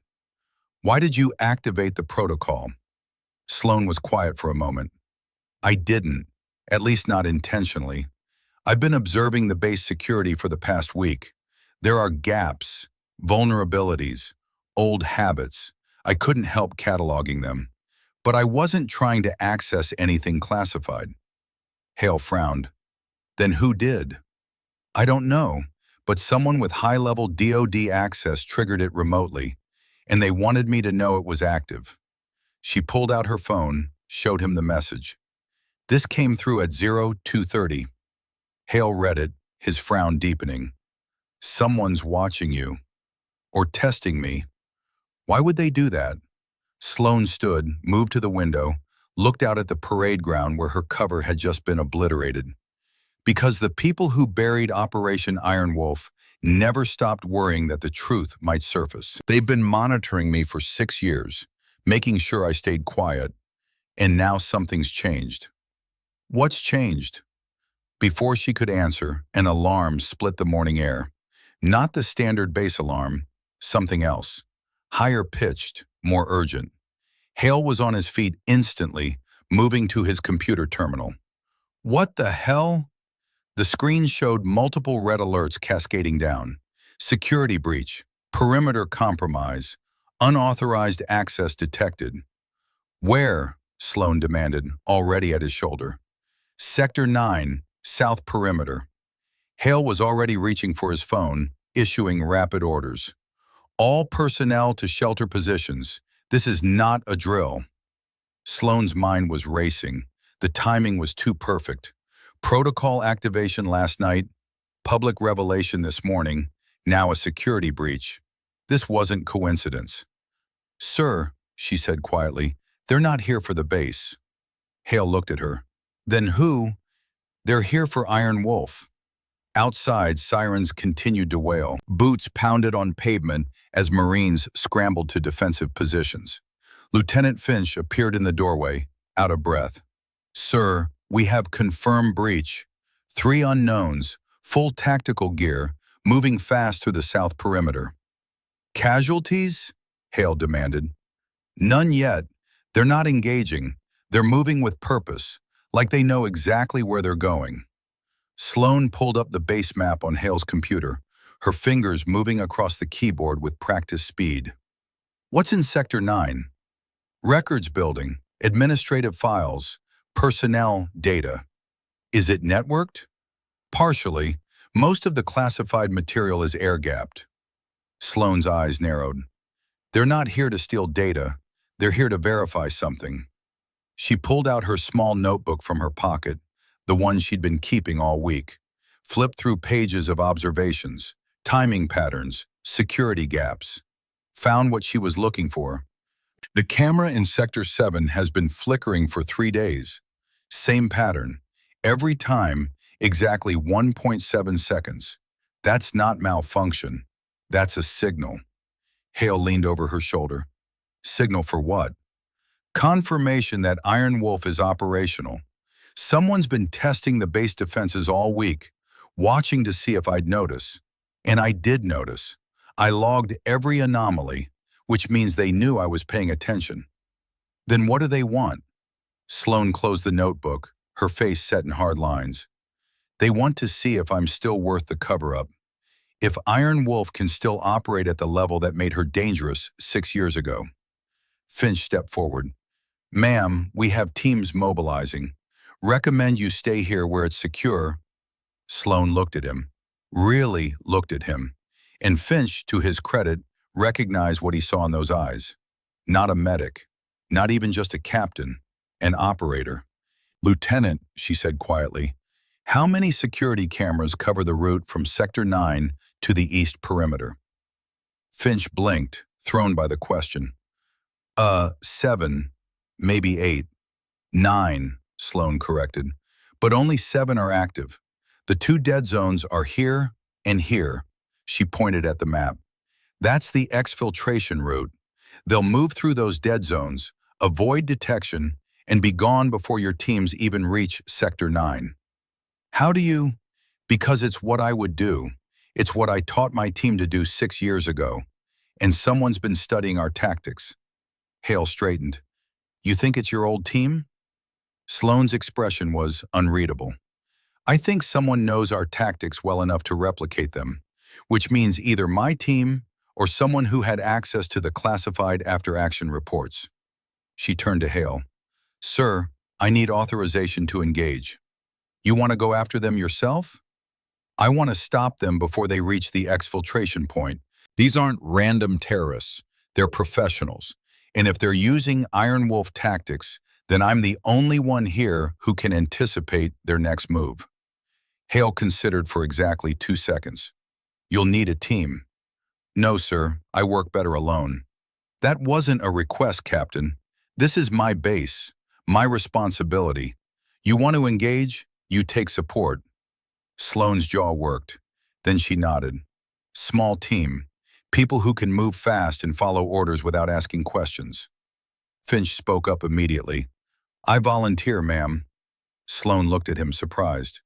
Why did you activate the protocol?" Sloane was quiet for a moment. "I didn't. At least not intentionally. I've been observing the base security for the past week. There are gaps, vulnerabilities, old habits. I couldn't help cataloging them. But I wasn't trying to access anything classified." Hale frowned. "Then who did?" "I don't know, but someone with high-level DoD access triggered it remotely, and they wanted me to know it was active." She pulled out her phone, showed him the message. "This came through at 0230. Hale read it, his frown deepening. "Someone's watching you. Or testing me. Why would they do that?" Sloane stood, moved to the window, looked out at the parade ground where her cover had just been obliterated. "Because the people who buried Operation Iron Wolf never stopped worrying that the truth might surface. They've been monitoring me for 6 years, making sure I stayed quiet, and now something's changed." "What's changed?" Before she could answer, an alarm split the morning air. Not the standard base alarm, something else. Higher pitched, more urgent. Hale was on his feet instantly, moving to his computer terminal. "What the hell?" The screen showed multiple red alerts cascading down. Security breach, perimeter compromise, unauthorized access detected. "Where?" Sloane demanded, already at his shoulder. "Sector 9, South Perimeter." Hale was already reaching for his phone, issuing rapid orders. "All personnel to shelter positions. This is not a drill." Sloane's mind was racing. The timing was too perfect. Protocol activation last night, public revelation this morning, now a security breach. This wasn't coincidence. "Sir," she said quietly, "they're not here for the base." Hale looked at her. "Then who?" "They're here for Iron Wolf." Outside, sirens continued to wail. Boots pounded on pavement as Marines scrambled to defensive positions. Lieutenant Finch appeared in the doorway, out of breath. "Sir, we have confirmed breach. 3 unknowns, full tactical gear, moving fast through the south perimeter." "Casualties?" Hale demanded. "None yet. They're not engaging. They're moving with purpose, like they know exactly where they're going." Sloane pulled up the base map on Hale's computer, her fingers moving across the keyboard with practiced speed. "What's in Sector 9? "Records building, administrative files, personnel data." "Is it networked?" "Partially. Most of the classified material is air-gapped." Sloane's eyes narrowed. "They're not here to steal data. They're here to verify something." She pulled out her small notebook from her pocket, the one she'd been keeping all week, flipped through pages of observations, timing patterns, security gaps. Found what she was looking for. "The camera in Sector 7 has been flickering for 3 days. Same pattern. Every time, exactly 1.7 seconds. That's not malfunction. That's a signal." Hale leaned over her shoulder. "Signal for what?" "Confirmation that Iron Wolf is operational. Someone's been testing the base defenses all week, watching to see if I'd notice. And I did notice. I logged every anomaly, which means they knew I was paying attention." "Then what do they want?" Sloane closed the notebook, her face set in hard lines. "They want to see if I'm still worth the cover-up. If Iron Wolf can still operate at the level that made her dangerous 6 years ago." Finch stepped forward. "Ma'am, we have teams mobilizing. Recommend you stay here where it's secure." Sloane looked at him. Really looked at him. And Finch, to his credit, recognized what he saw in those eyes. Not a medic. Not even just a captain. An operator. "Lieutenant," she said quietly, "how many security cameras cover the route from Sector 9 to the east perimeter?" Finch blinked, thrown by the question. 7, maybe 8. 9, Sloan corrected, but only 7 are active. The 2 dead zones are here and here. She pointed at the map. That's the exfiltration route. They'll move through those dead zones, avoid detection, and be gone before your teams even reach Sector 9. How do you? Because it's what I would do. It's what I taught my team to do 6 years ago. And someone's been studying our tactics. Hale straightened. You think it's your old team? Sloane's expression was unreadable. I think someone knows our tactics well enough to replicate them, which means either my team or someone who had access to the classified after-action reports. She turned to Hale. Sir, I need authorization to engage. You want to go after them yourself? I want to stop them before they reach the exfiltration point. These aren't random terrorists. They're professionals. And if they're using Iron Wolf tactics, then I'm the only one here who can anticipate their next move. Hale considered for exactly 2 seconds. You'll need a team. No, sir. I work better alone. That wasn't a request, Captain. This is my base, my responsibility. You want to engage? You take support. Sloane's jaw worked. Then she nodded. Small team. People who can move fast and follow orders without asking questions. Finch spoke up immediately. I volunteer, ma'am. Sloane looked at him surprised.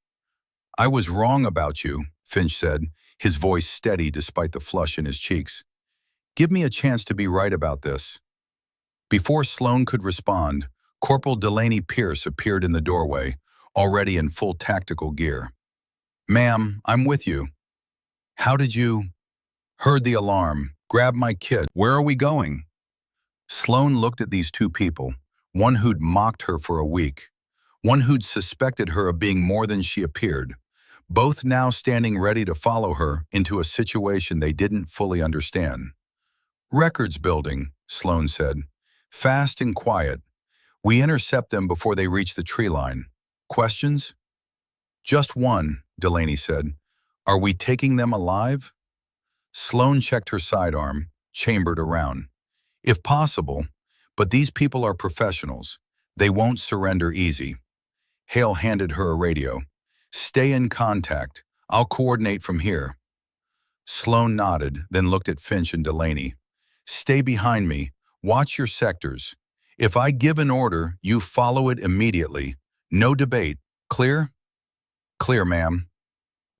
I was wrong about you, Finch said, his voice steady despite the flush in his cheeks. Give me a chance to be right about this. Before Sloane could respond, Corporal Delaney Pierce appeared in the doorway, already in full tactical gear. Ma'am, I'm with you. How did you? Heard the alarm. Grabbed my kit. Where are we going? Sloane looked at these 2 people, one who'd mocked her for a week, one who'd suspected her of being more than she appeared, both now standing ready to follow her into a situation they didn't fully understand. Records building, Sloane said. Fast and quiet. We intercept them before they reach the tree line. Questions? Just one, Delaney said. Are we taking them alive? Sloane checked her sidearm, chambered around. If possible, but these people are professionals. They won't surrender easy. Hale handed her a radio. Stay in contact. I'll coordinate from here. Sloane nodded, then looked at Finch and Delaney. Stay behind me. Watch your sectors. If I give an order, you follow it immediately. No debate. Clear? Clear, ma'am.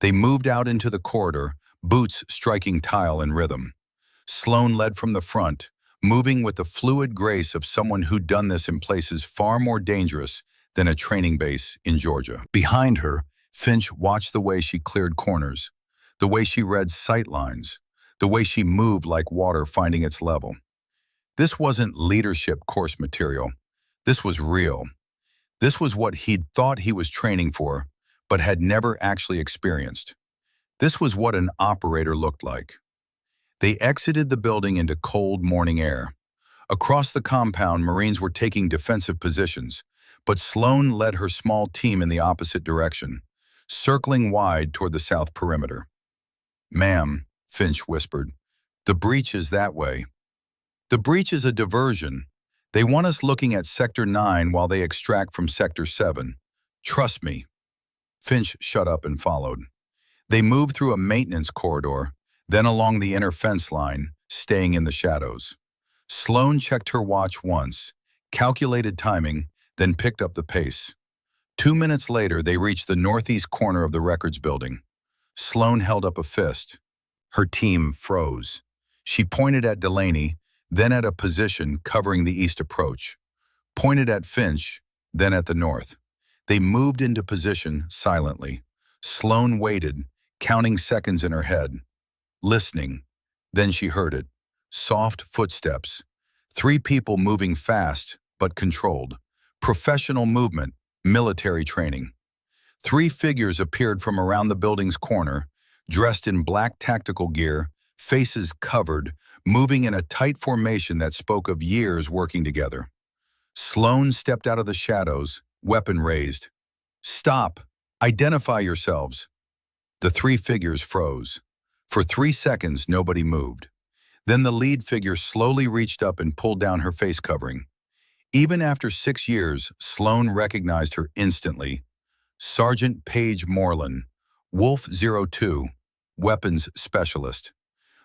They moved out into the corridor, boots striking tile in rhythm. Sloane led from the front, moving with the fluid grace of someone who'd done this in places far more dangerous than a training base in Georgia. Behind her, Finch watched the way she cleared corners, the way she read sight lines, the way she moved like water finding its level. This wasn't leadership course material. This was real. This was what he'd thought he was training for, but had never actually experienced. This was what an operator looked like. They exited the building into cold morning air. Across the compound, Marines were taking defensive positions, but Sloane led her small team in the opposite direction, circling wide toward the south perimeter. Ma'am, Finch whispered, the breach is that way. The breach is a diversion. They want us looking at Sector 9 while they extract from Sector 7. Trust me. Finch shut up and followed. They moved through a maintenance corridor, then along the inner fence line, staying in the shadows. Sloane checked her watch once, calculated timing, then picked up the pace. 2 minutes later, they reached the northeast corner of the records building. Sloane held up a fist. Her team froze. She pointed at Delaney, then at a position covering the east approach, pointed at Finch, then at the north. They moved into position silently. Sloane waited, counting seconds in her head, listening. Then she heard it. Soft footsteps. 3 people moving fast, but controlled. Professional movement, military training. 3 figures appeared from around the building's corner, dressed in black tactical gear, faces covered, moving in a tight formation that spoke of years working together. Sloane stepped out of the shadows, weapon raised. Stop! Identify yourselves! The 3 figures froze. For 3 seconds, nobody moved. Then the lead figure slowly reached up and pulled down her face covering. Even after 6 years, Sloan recognized her instantly. Sergeant Paige Moreland, Wolf Zero Two, weapons specialist.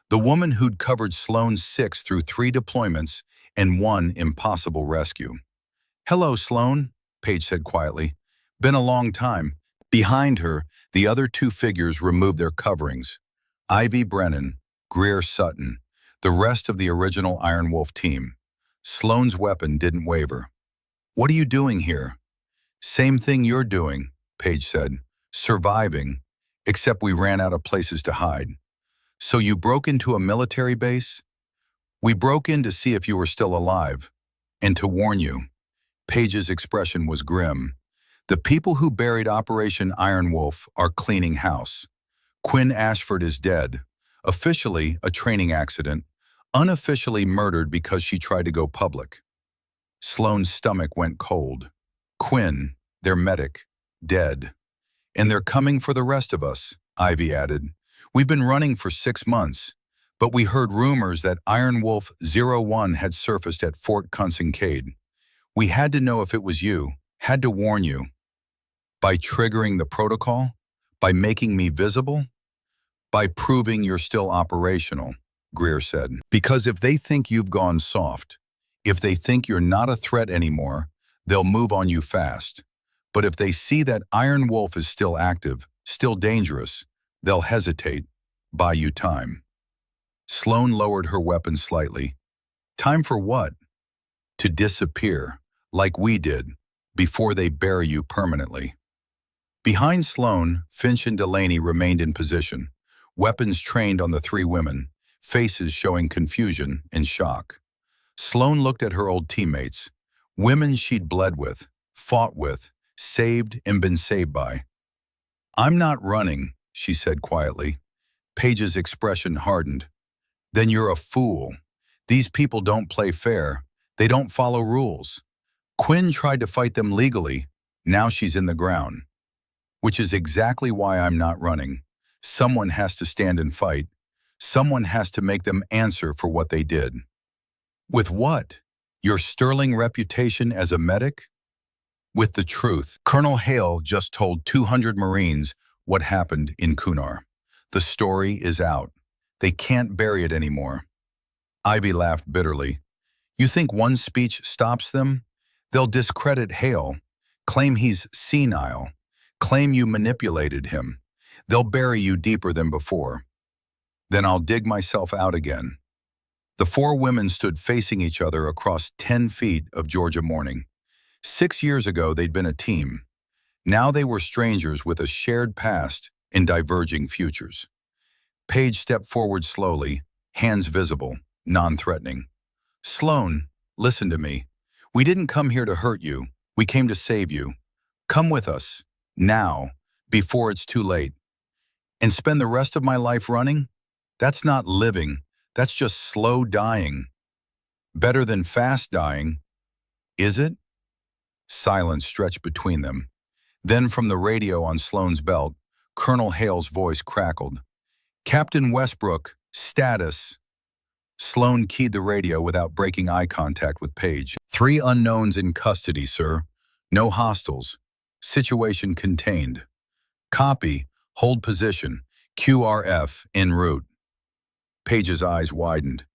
The woman who'd covered Sloan's six through 3 deployments and 1 impossible rescue. "Hello, Sloan," Paige said quietly. "Been a long time." Behind her, the other 2 figures removed their coverings. Ivy Brennan, Greer Sutton, the rest of the original Iron Wolf team. Sloan's weapon didn't waver. "What are you doing here?" "Same thing you're doing," Paige said. "Surviving, except we ran out of places to hide." "So you broke into a military base?" "We broke in to see if you were still alive, and to warn you." Paige's expression was grim. "The people who buried Operation Iron Wolf are cleaning house. Quinn Ashford is dead, officially a training accident, unofficially murdered because she tried to go public." Sloane's stomach went cold. "Quinn, their medic, dead. And they're coming for the rest of us," Ivy added. "We've been running for 6 months, but we heard rumors that Iron Wolf 01 had surfaced at Fort Kincaid. We had to know if it was you, had to warn you." "By triggering the protocol? By making me visible?" "By proving you're still operational," Greer said. "Because if they think you've gone soft, if they think you're not a threat anymore, they'll move on you fast. But if they see that Iron Wolf is still active, still dangerous, they'll hesitate, buy you time." Sloan lowered her weapon slightly. "Time for what?" "To disappear, like we did, before they bury you permanently." Behind Sloan, Finch and Delaney remained in position, weapons trained on the 3 women, faces showing confusion and shock. Sloan looked at her old teammates, women she'd bled with, fought with, saved and been saved by. "I'm not running," she said quietly. Paige's expression hardened. "Then you're a fool. These people don't play fair. They don't follow rules. Quinn tried to fight them legally. Now she's in the ground. Which is exactly why I'm not running. Someone has to stand and fight. Someone has to make them answer for what they did." "With what? Your sterling reputation as a medic?" "With the truth. Colonel Hale just told 200 Marines what happened in Kunar. The story is out. They can't bury it anymore." Ivy laughed bitterly. "You think one speech stops them? They'll discredit Hale, claim he's senile, claim you manipulated him. They'll bury you deeper than before. Then I'll dig myself out again." The 4 women stood facing each other across 10 feet of Georgia morning. 6 years ago, they'd been a team. Now they were strangers with a shared past and diverging futures. Paige stepped forward slowly, hands visible, non-threatening. "Sloan, listen to me. We didn't come here to hurt you. We came to save you. Come with us, now, before it's too late. And spend the rest of my life running? That's not living. That's just slow dying. Better than fast dying. Is it?" Silence stretched between them. Then from the radio on Sloan's belt, Colonel Hale's voice crackled. "Captain Westbrook, status." Sloan keyed the radio without breaking eye contact with Paige. "3 unknowns in custody, sir. No hostiles. Situation contained. Copy. Hold position. QRF en route." Paige's eyes widened.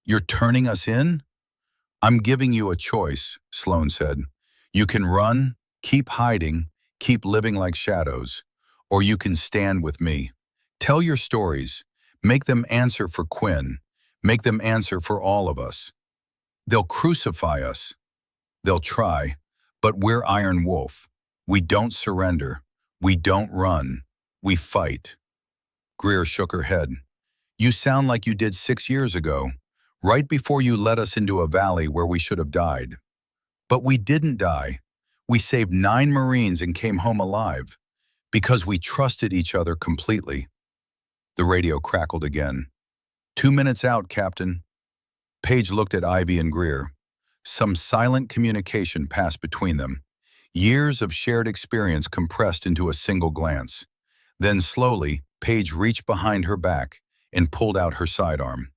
"You're turning us in?" "I'm giving you a choice," Sloan said. "You can run, keep hiding, keep living like shadows, or you can stand with me. Tell your stories. Make them answer for Quinn. Make them answer for all of us. They'll crucify us. They'll try, but we're Iron Wolf. We don't surrender. We don't run. We fight." Greer shook her head. "You sound like you did 6 years ago, right before you led us into a valley where we should have died. But we didn't die. We saved 9 Marines and came home alive, because we trusted each other completely." The radio crackled again. 2 minutes out, Captain." Paige looked at Ivy and Greer. Some silent communication passed between them. Years of shared experience compressed into a single glance. Then slowly, Paige reached behind her back and pulled out her sidearm.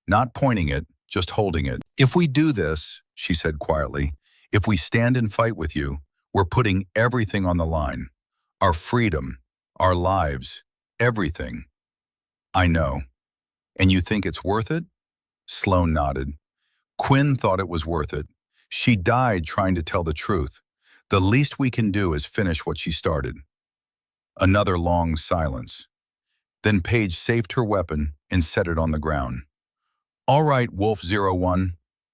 Not pointing it, just holding it. "If we do this," she said quietly, If we stand and fight with you, we're putting everything on the line. Our freedom, our lives, everything. I know. And you think it's worth it? Sloan nodded. Quinn thought it was worth it. She died trying to tell the truth. The least we can do is finish what she started. Another long silence. Then Paige saved her weapon and set it on the ground. All right, Wolf-01.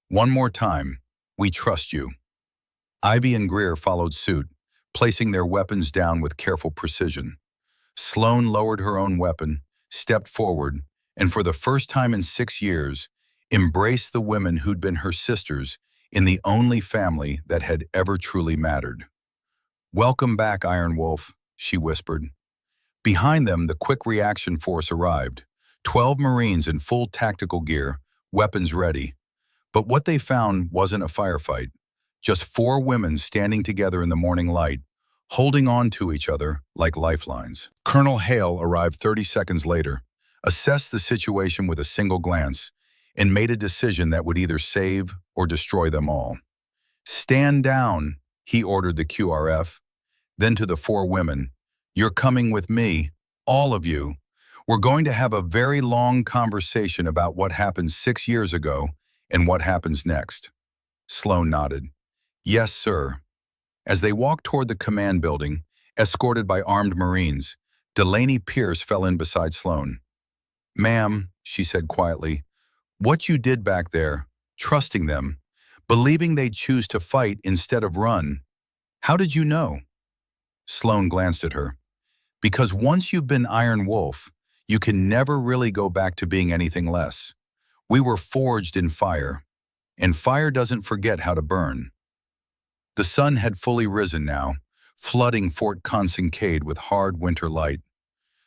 One more time. We trust you. Ivy and Greer followed suit, placing their weapons down with careful precision. Sloan lowered her own weapon, stepped forward, and for the first time in 6 years, embraced the women who'd been her sisters in the only family that had ever truly mattered. Welcome back, Iron Wolf, she whispered. Behind them, the quick reaction force arrived, 12 Marines in full tactical gear, weapons ready. But what they found wasn't a firefight, just 4 women standing together in the morning light, holding on to each other like lifelines. Colonel Hale arrived 30 seconds later, assessed the situation with a single glance, and made a decision that would either save or destroy them all. Stand down, he ordered the QRF. Then to the 4 women, you're coming with me, all of you. We're going to have a very long conversation about what happened 6 years ago and what happens next. Sloan nodded. Yes, sir. As they walked toward the command building, escorted by armed Marines, Delaney Pierce fell in beside Sloan. Ma'am, she said quietly, what you did back there, trusting them, believing they'd choose to fight instead of run, how did you know? Sloan glanced at her. Because once you've been Iron Wolf, you can never really go back to being anything less. We were forged in fire, and fire doesn't forget how to burn. The sun had fully risen now, flooding Fort Consincade with hard winter light.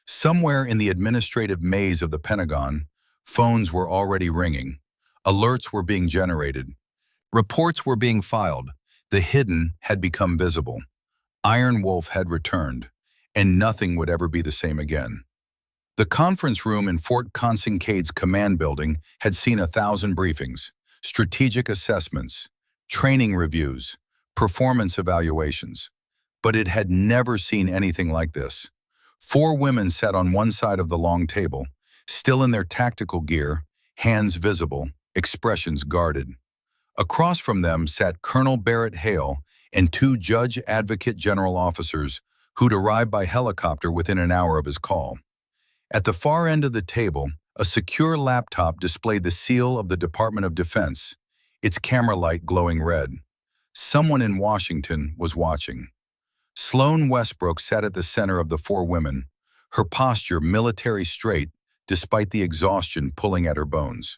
Somewhere in the administrative maze of the Pentagon, phones were already ringing. Alerts were being generated. Reports were being filed. The hidden had become visible. Iron Wolf had returned, and nothing would ever be the same again. The conference room in Fort Consincade's command building had seen 1,000 briefings, strategic assessments, training reviews, performance evaluations. But it had never seen anything like this. 4 women sat on one side of the long table, still in their tactical gear, hands visible, expressions guarded. Across from them sat Colonel Barrett Hale and 2 Judge Advocate General officers who'd arrived by helicopter within an hour of his call. At the far end of the table, a secure laptop displayed the seal of the Department of Defense, its camera light glowing red. Someone in Washington was watching. Sloan Westbrook sat at the center of the 4 women, her posture military straight despite the exhaustion pulling at her bones.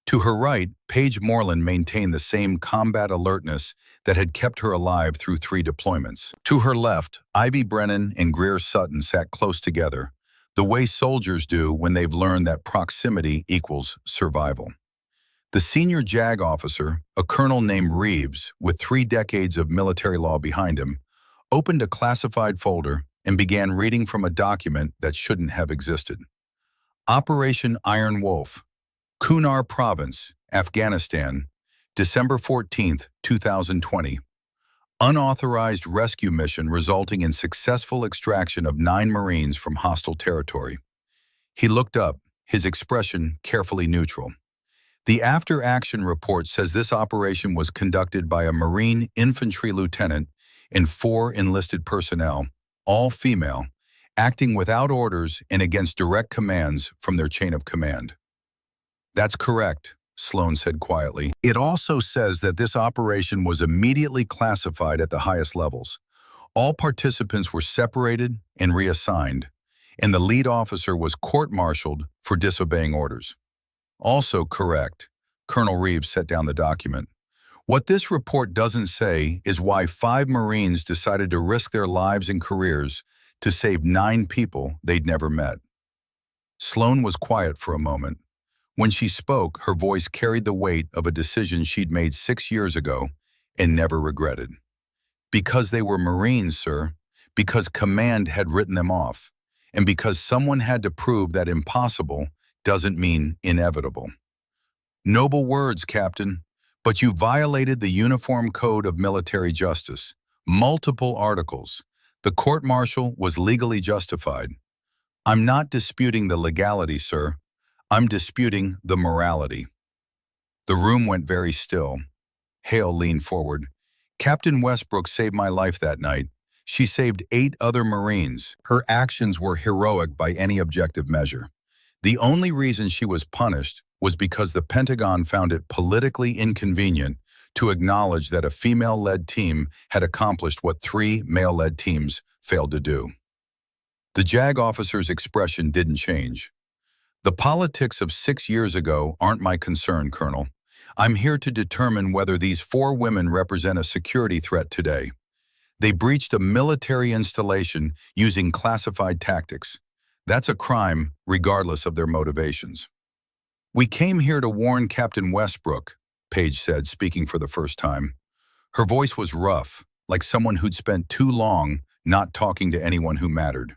To her right, Paige Moreland maintained the same combat alertness that had kept her alive through 3 deployments. To her left, Ivy Brennan and Greer Sutton sat close together, the way soldiers do when they've learned that proximity equals survival. The senior JAG officer, a colonel named Reeves with 3 decades of military law behind him, opened a classified folder and began reading from a document that shouldn't have existed. Operation Iron Wolf, Kunar Province, Afghanistan, December 14, 2020. Unauthorized rescue mission resulting in successful extraction of 9 Marines from hostile territory. He looked up, his expression carefully neutral. The after-action report says this operation was conducted by a Marine infantry lieutenant and 4 enlisted personnel, all female, acting without orders and against direct commands from their chain of command. That's correct, Sloan said quietly. It also says that this operation was immediately classified at the highest levels. All participants were separated and reassigned, and the lead officer was court-martialed for disobeying orders. Also correct, Colonel Reeves set down the document. What this report doesn't say is why 5 Marines decided to risk their lives and careers to save 9 people they'd never met. Sloan was quiet for a moment. When she spoke, her voice carried the weight of a decision she'd made 6 years ago and never regretted. Because they were Marines, sir, because command had written them off, and because someone had to prove that impossible doesn't mean inevitable. Noble words, Captain, But you violated the Uniform Code of Military Justice. Multiple articles. The court-martial was legally justified. I'm not disputing the legality, sir. I'm disputing the morality. The room went very still. Hale leaned forward. Captain Westbrook saved my life that night. She saved 8 other Marines. Her actions were heroic by any objective measure. The only reason she was punished was because the Pentagon found it politically inconvenient to acknowledge that a female-led team had accomplished what 3 male-led teams failed to do. The JAG officer's expression didn't change. The politics of 6 years ago aren't my concern, Colonel. I'm here to determine whether these 4 women represent a security threat today. They breached a military installation using classified tactics. That's a crime, regardless of their motivations. We came here to warn Captain Westbrook, Paige said, speaking for the first time. Her voice was rough, like someone who'd spent too long not talking to anyone who mattered.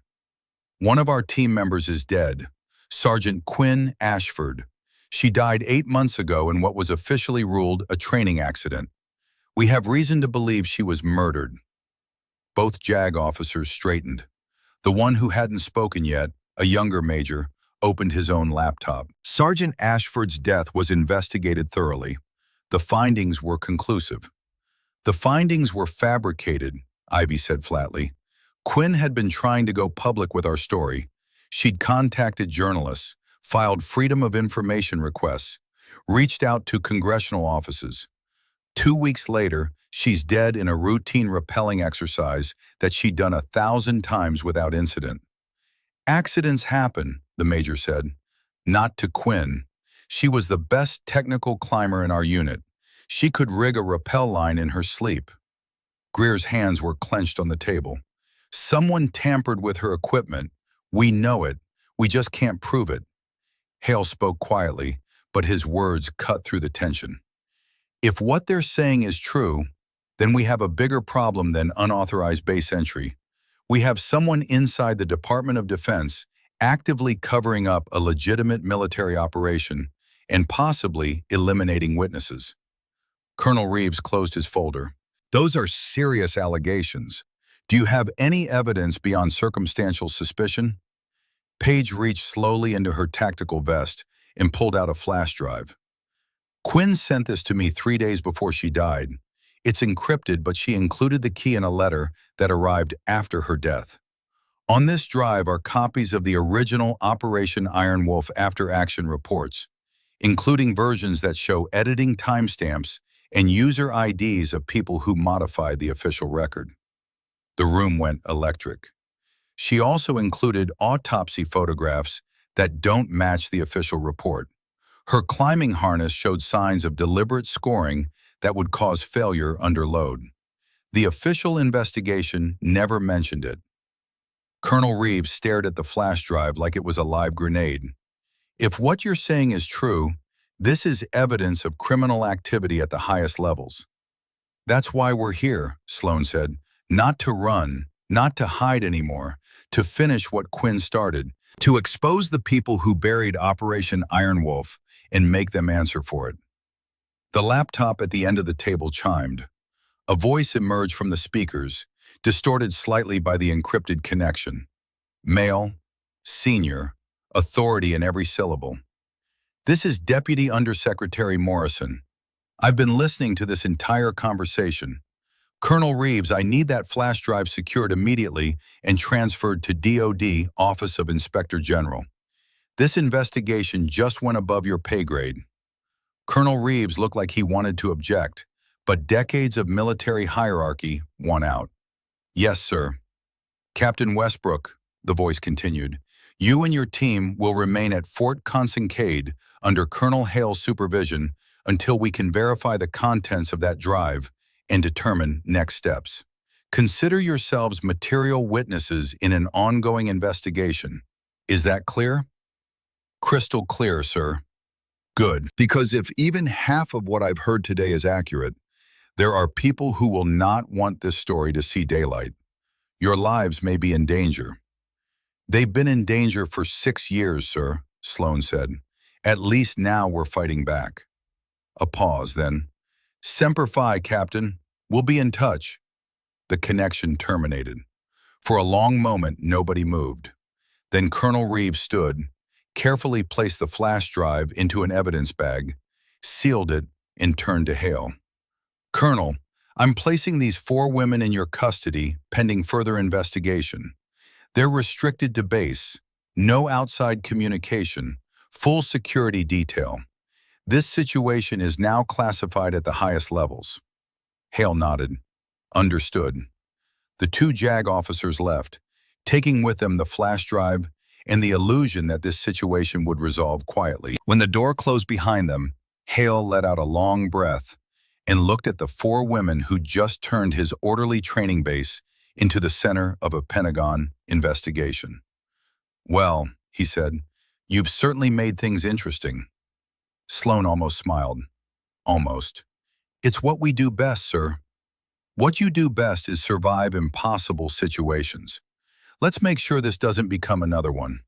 One of our team members is dead, Sergeant Quinn Ashford. She died 8 months ago in what was officially ruled a training accident. We have reason to believe she was murdered. Both JAG officers straightened. The one who hadn't spoken yet, a younger major, opened his own laptop. Sergeant Ashford's death was investigated thoroughly. The findings were conclusive. The findings were fabricated, Ivy said flatly. Quinn had been trying to go public with our story. She'd contacted journalists, filed Freedom of Information requests, reached out to congressional offices. 2 weeks later, she's dead in a routine rappelling exercise that she'd done 1,000 times without incident. Accidents happen, the major said. Not to Quinn. She was the best technical climber in our unit. She could rig a rappel line in her sleep. Greer's hands were clenched on the table. Someone tampered with her equipment. We know it. We just can't prove it. Hale spoke quietly, but his words cut through the tension. If what they're saying is true, then we have a bigger problem than unauthorized base entry. We have someone inside the Department of Defense actively covering up a legitimate military operation and possibly eliminating witnesses. Colonel Reeves closed his folder. Those are serious allegations. Do you have any evidence beyond circumstantial suspicion? Paige reached slowly into her tactical vest and pulled out a flash drive. Quinn sent this to me 3 days before she died. It's encrypted, but she included the key in a letter that arrived after her death. On this drive are copies of the original Operation Iron Wolf after-action reports, including versions that show editing timestamps and user IDs of people who modified the official record. The room went electric. She also included autopsy photographs that don't match the official report. Her climbing harness showed signs of deliberate scoring that would cause failure under load. The official investigation never mentioned it. Colonel Reeves stared at the flash drive like it was a live grenade. If what you're saying is true, this is evidence of criminal activity at the highest levels. That's why we're here, Sloan said. Not to run, not to hide anymore, to finish what Quinn started, to expose the people who buried Operation Iron Wolf and make them answer for it. The laptop at the end of the table chimed. A voice emerged from the speakers, distorted slightly by the encrypted connection. Male, senior, authority in every syllable. This is Deputy Undersecretary Morrison. I've been listening to this entire conversation. Colonel Reeves, I need that flash drive secured immediately and transferred to DOD, Office of Inspector General. This investigation just went above your pay grade. Colonel Reeves looked like he wanted to object, but decades of military hierarchy won out. Yes, sir. Captain Westbrook, the voice continued, you and your team will remain at Fort Consincade under Colonel Hale's supervision until we can verify the contents of that drive and determine next steps. Consider yourselves material witnesses in an ongoing investigation. Is that clear? Crystal clear, sir. Good, because if even half of what I've heard today is accurate, there are people who will not want this story to see daylight. Your lives may be in danger. They've been in danger for 6 years, sir, Sloan said. At least now we're fighting back. A pause, then. Semper Fi, Captain. We'll be in touch. The connection terminated. For a long moment, nobody moved. Then Colonel Reeves stood, carefully placed the flash drive into an evidence bag, sealed it, and turned to Hale. Colonel, I'm placing these 4 women in your custody pending further investigation. They're restricted to base, no outside communication, full security detail. This situation is now classified at the highest levels. Hale nodded. Understood. The 2 JAG officers left, taking with them the flash drive and the illusion that this situation would resolve quietly. When the door closed behind them, Hale let out a long breath and looked at the 4 women who just turned his orderly training base into the center of a Pentagon investigation. Well, he said, you've certainly made things interesting. Sloan almost smiled. Almost. It's what we do best, sir. What you do best is survive impossible situations. Let's make sure this doesn't become another one.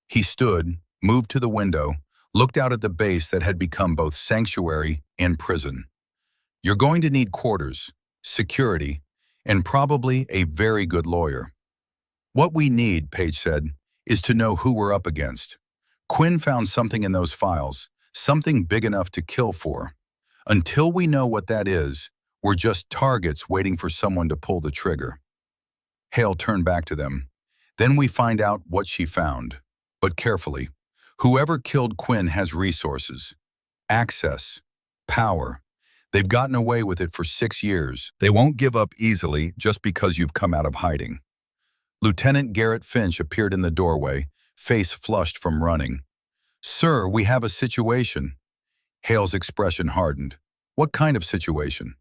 He stood, moved to the window, looked out at the base that had become both sanctuary and prison. You're going to need quarters, security, and probably a very good lawyer. What we need, Page said, is to know who we're up against. Quinn found something in those files, something big enough to kill for. Until we know what that is, we're just targets waiting for someone to pull the trigger. Hale turned back to them. Then we find out what she found. But carefully. Whoever killed Quinn has resources, access, power. They've gotten away with it for 6 years. They won't give up easily just because you've come out of hiding. Lieutenant Garrett Finch appeared in the doorway, face flushed from running. Sir, we have a situation. Hale's expression hardened. What kind of situation?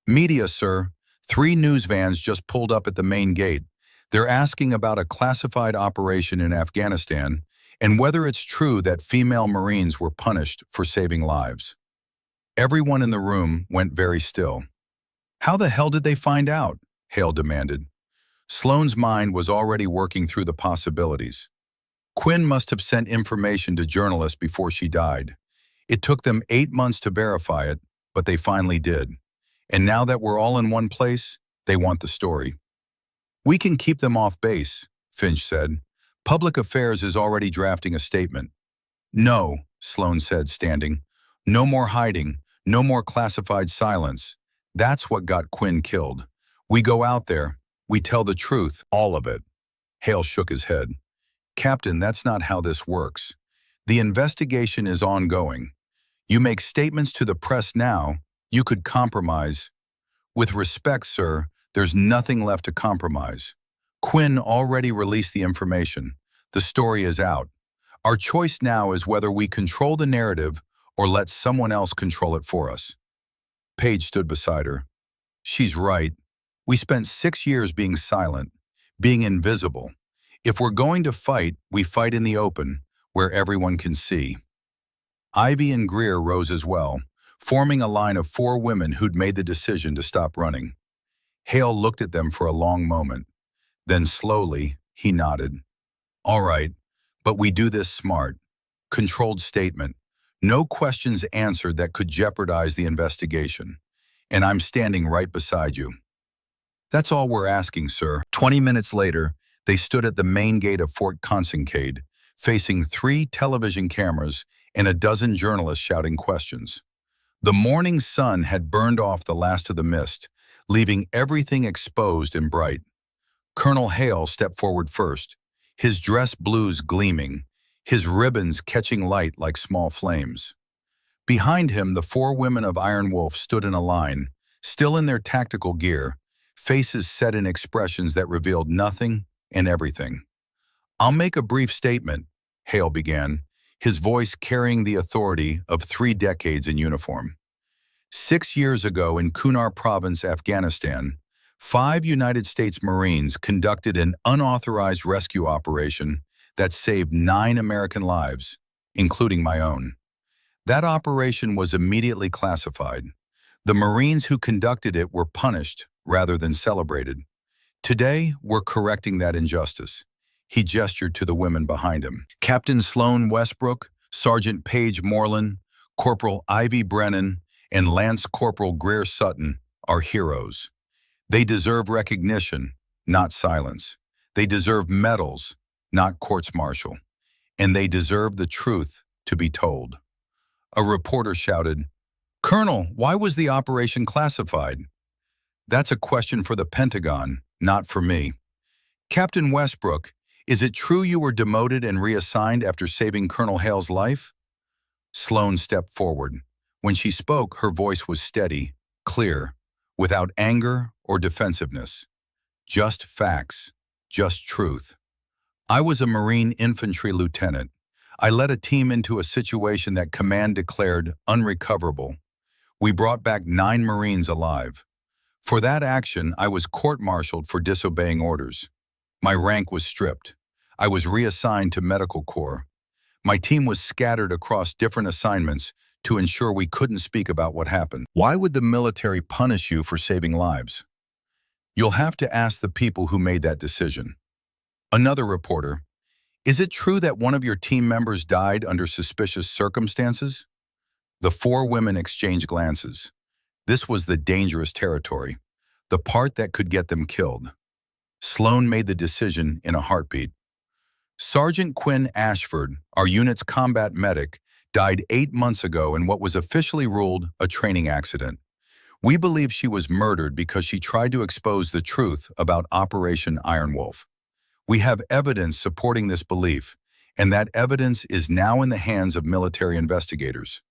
Media, sir. 3 news vans just pulled up at the main gate. They're asking about a classified operation in Afghanistan and whether it's true that female Marines were punished for saving lives. Everyone in the room went very still. How the hell did they find out? Hale demanded. Sloan's mind was already working through the possibilities. Quinn must have sent information to journalists before she died. It took them 8 months to verify it, but they finally did. And now that we're all in one place, they want the story. We can keep them off base, Finch said. Public Affairs is already drafting a statement. No, Sloan said, standing. No more hiding, no more classified silence. That's what got Quinn killed. We go out there, we tell the truth, all of it. Hale shook his head. Captain, that's not how this works. The investigation is ongoing. You make statements to the press now, you could compromise. With respect, sir, there's nothing left to compromise. Quinn already released the information. The story is out. Our choice now is whether we control the narrative or let someone else control it for us. Paige stood beside her. She's right. We spent 6 years being silent, being invisible. If we're going to fight, we fight in the open, where everyone can see. Ivy and Greer rose as well, forming a line of 4 women who'd made the decision to stop running. Hale looked at them for a long moment. Then slowly, he nodded. All right, but we do this smart. Controlled statement. No questions answered that could jeopardize the investigation. And I'm standing right beside you. That's all we're asking, sir. 20 minutes later, they stood at the main gate of Fort Consincade, facing 3 television cameras and a dozen journalists shouting questions. The morning sun had burned off the last of the mist, leaving everything exposed and bright. Colonel Hale stepped forward first, his dress blues gleaming, his ribbons catching light like small flames. Behind him, the 4 women of Iron Wolf stood in a line, still in their tactical gear, faces set in expressions that revealed nothing and everything. I'll make a brief statement, Hale began, his voice carrying the authority of 3 decades in uniform. 6 years ago in Kunar Province, Afghanistan, 5 United States Marines conducted an unauthorized rescue operation that saved 9 American lives, including my own. That operation was immediately classified. The Marines who conducted it were punished rather than celebrated. Today, we're correcting that injustice. He gestured to the women behind him. Captain Sloan Westbrook, Sergeant Paige Moreland, Corporal Ivy Brennan, and Lance Corporal Greer Sutton are heroes. They deserve recognition, not silence. They deserve medals, not courts-martial. And they deserve the truth to be told. A reporter shouted, "Colonel, why was the operation classified?" That's a question for the Pentagon, not for me. Captain Westbrook, is it true you were demoted and reassigned after saving Colonel Hale's life? Sloan stepped forward. When she spoke, her voice was steady, clear, without anger or defensiveness. Just facts, just truth. I was a Marine infantry lieutenant. I led a team into a situation that command declared unrecoverable. We brought back 9 Marines alive. For that action, I was court-martialed for disobeying orders. My rank was stripped. I was reassigned to Medical Corps. My team was scattered across different assignments to ensure we couldn't speak about what happened. Why would the military punish you for saving lives? You'll have to ask the people who made that decision. Another reporter, is it true that one of your team members died under suspicious circumstances? The 4 women exchanged glances. This was the dangerous territory, the part that could get them killed. Sloan made the decision in a heartbeat. Sergeant Quinn Ashford, our unit's combat medic, died 8 months ago in what was officially ruled a training accident. We believe she was murdered because she tried to expose the truth about Operation Iron Wolf. We have evidence supporting this belief, and that evidence is now in the hands of military investigators.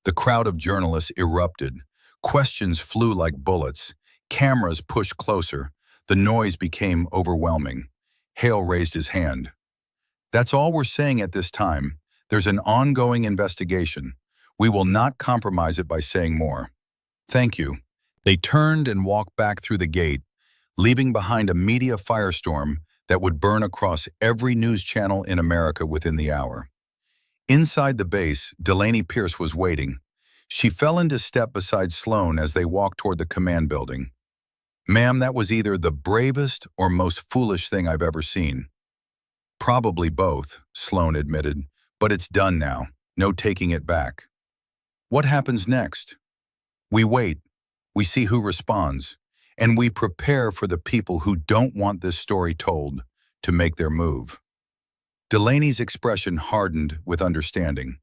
The crowd of journalists erupted. Questions flew like bullets. Cameras pushed closer. The noise became overwhelming. Hale raised his hand. That's all we're saying at this time. There's an ongoing investigation. We will not compromise it by saying more. Thank you. They turned and walked back through the gate, leaving behind a media firestorm that would burn across every news channel in America within the hour. Inside the base, Delaney Pierce was waiting. She fell into step beside Sloan as they walked toward the command building. "Ma'am, that was either the bravest or most foolish thing I've ever seen." "Probably both," Sloan admitted, "but it's done now. No taking it back." "What happens next?" "We wait. We see who responds. And we prepare for the people who don't want this story told to make their move." Delaney's expression hardened with understanding.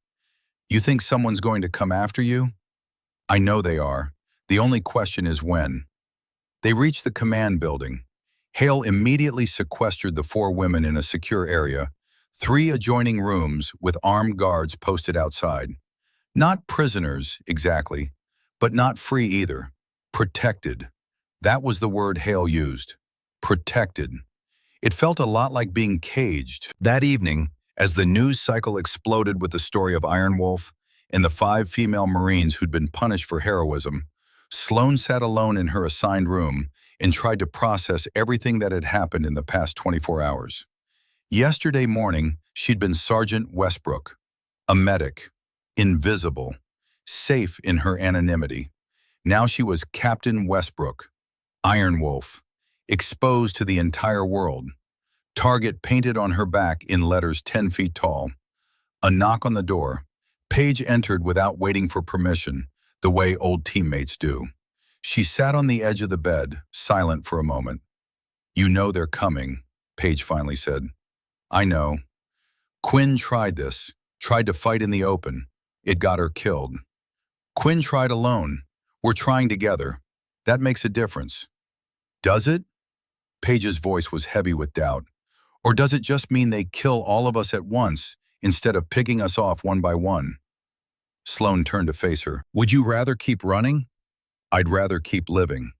"You think someone's going to come after you?" "I know they are. The only question is when." They reached the command building. Hale immediately sequestered the 4 women in a secure area, 3 adjoining rooms with armed guards posted outside. Not prisoners, exactly, but not free either. Protected. That was the word Hale used. Protected. It felt a lot like being caged. That evening, as the news cycle exploded with the story of Iron Wolf and the 5 female Marines who'd been punished for heroism, Sloan sat alone in her assigned room and tried to process everything that had happened in the past 24 hours. Yesterday morning, she'd been Sergeant Westbrook, a medic, invisible, safe in her anonymity. Now she was Captain Westbrook, Iron Wolf, exposed to the entire world. Target painted on her back in letters 10 feet tall. A knock on the door. Paige entered without waiting for permission, the way old teammates do. She sat on the edge of the bed, silent for a moment. "You know they're coming," Paige finally said. "I know. Quinn tried this, tried to fight in the open. It got her killed. Quinn tried alone. We're trying together. That makes a difference." "Does it?" Paige's voice was heavy with doubt. "Or does it just mean they kill all of us at once instead of picking us off one by one?" Sloan turned to face her. "Would you rather keep running?" "I'd rather keep living."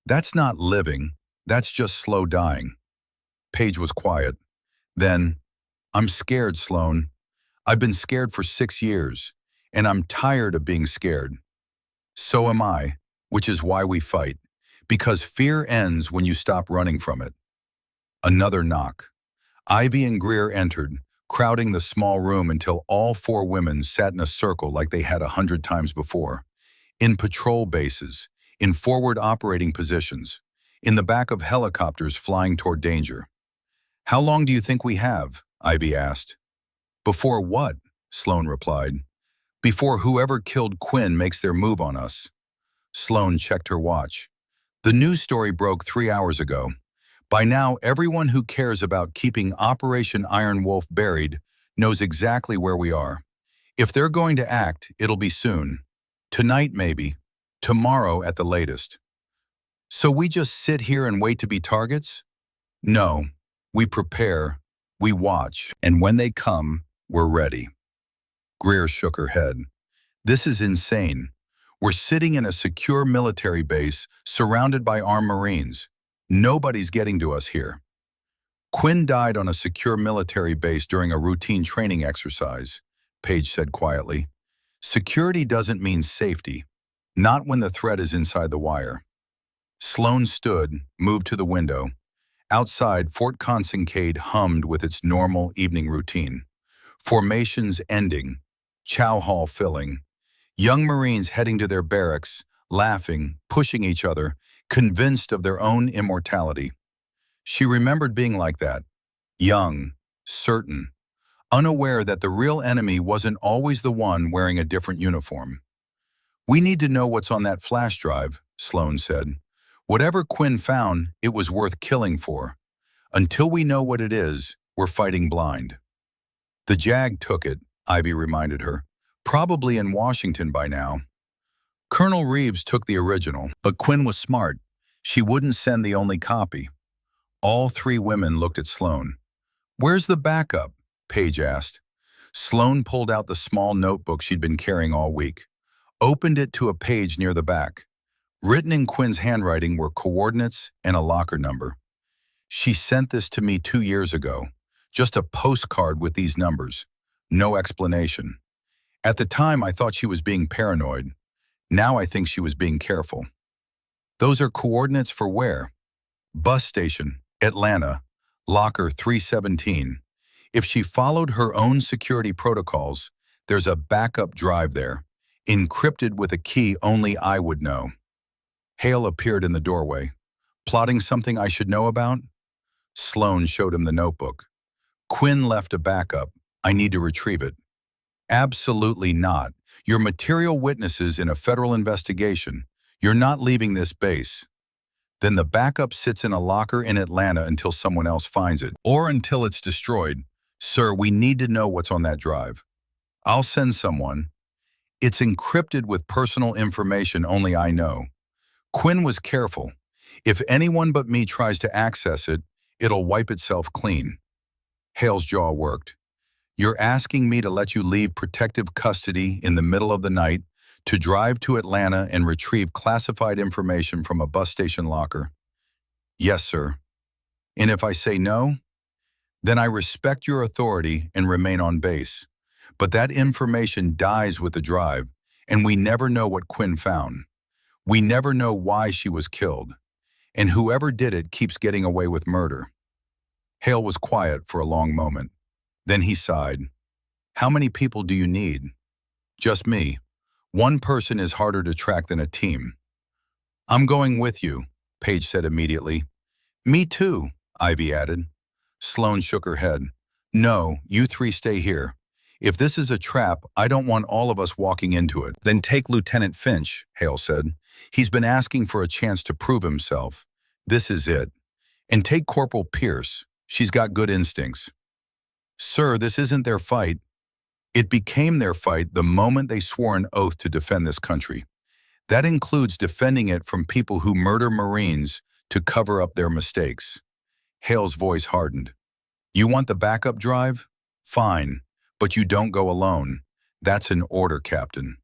"That's not living. That's just slow dying." Paige was quiet. Then, "I'm scared, Sloan. I've been scared for 6 years, and I'm tired of being scared." "So am I, which is why we fight. Because fear ends when you stop running from it." Another knock. Ivy and Greer entered, crowding the small room until all 4 women sat in a circle like they had 100 times before. In patrol bases, in forward operating positions, in the back of helicopters flying toward danger. "How long do you think we have?" Ivy asked. "Before what?" Sloan replied. before whoever killed Quinn makes their move on us. Sloane checked her watch. The news story broke 3 hours ago. By now, everyone who cares about keeping Operation Iron Wolf buried knows exactly where we are. If they're going to act, it'll be soon. Tonight, maybe. Tomorrow at the latest. So we just sit here and wait to be targets? No. We prepare, we watch, and when they come, we're ready. Greer shook her head. This is insane. We're sitting in a secure military base surrounded by armed Marines. Nobody's getting to us here. Quinn died on a secure military base during a routine training exercise, Paige said quietly. Security doesn't mean safety, not when the threat is inside the wire. Sloane stood, moved to the window. Outside, Fort Consincade hummed with its normal evening routine. Formations ending, chow hall filling. Young Marines heading to their barracks, laughing, pushing each other, convinced of their own immortality. She remembered being like that, young, certain, unaware that the real enemy wasn't always the one wearing a different uniform. We need to know what's on that flash drive, Sloane said. Whatever Quinn found, it was worth killing for. Until we know what it is, we're fighting blind. The JAG took it, Ivy reminded her. Probably in Washington by now. Colonel Reeves took the original, but Quinn was smart. She wouldn't send the only copy. All three women looked at Sloane. Where's the backup? Paige asked. Sloane pulled out the small notebook she'd been carrying all week, opened it to a page near the back. Written in Quinn's handwriting were coordinates and a locker number. She sent this to me 2 years ago, just a postcard with these numbers. No explanation. At the time, I thought she was being paranoid. Now I think she was being careful. Those are coordinates for where? Bus station, Atlanta, locker 317. If she followed her own security protocols, there's a backup drive there, encrypted with a key only I would know. Hale appeared in the doorway. Plotting something I should know about? Sloane showed him the notebook. Quinn left a backup. I need to retrieve it. Absolutely not. You're material witnesses in a federal investigation. You're not leaving this base. Then the backup sits in a locker in Atlanta until someone else finds it, or until it's destroyed. Sir, we need to know what's on that drive. I'll send someone. It's encrypted with personal information only I know. Quinn was careful. If anyone but me tries to access it, it'll wipe itself clean. Hale's jaw worked. You're asking me to let you leave protective custody in the middle of the night to drive to Atlanta and retrieve classified information from a bus station locker? Yes, sir. And if I say no, then I respect your authority and remain on base. But that information dies with the drive, and we never know what Quinn found. We never know why she was killed. And whoever did it keeps getting away with murder. Hale was quiet for a long moment. Then he sighed. How many people do you need? Just me. One person is harder to track than a team. I'm going with you, Paige said immediately. Me too, Ivy added. Sloane shook her head. No, you three stay here. If this is a trap, I don't want all of us walking into it. Then take Lieutenant Finch, Hale said. He's been asking for a chance to prove himself. This is it. And take Corporal Pierce. She's got good instincts. Sir, this isn't their fight. It became their fight the moment they swore an oath to defend this country. That includes defending it from people who murder Marines to cover up their mistakes. Hale's voice hardened. You want the backup drive? Fine, but you don't go alone. That's an order, Captain.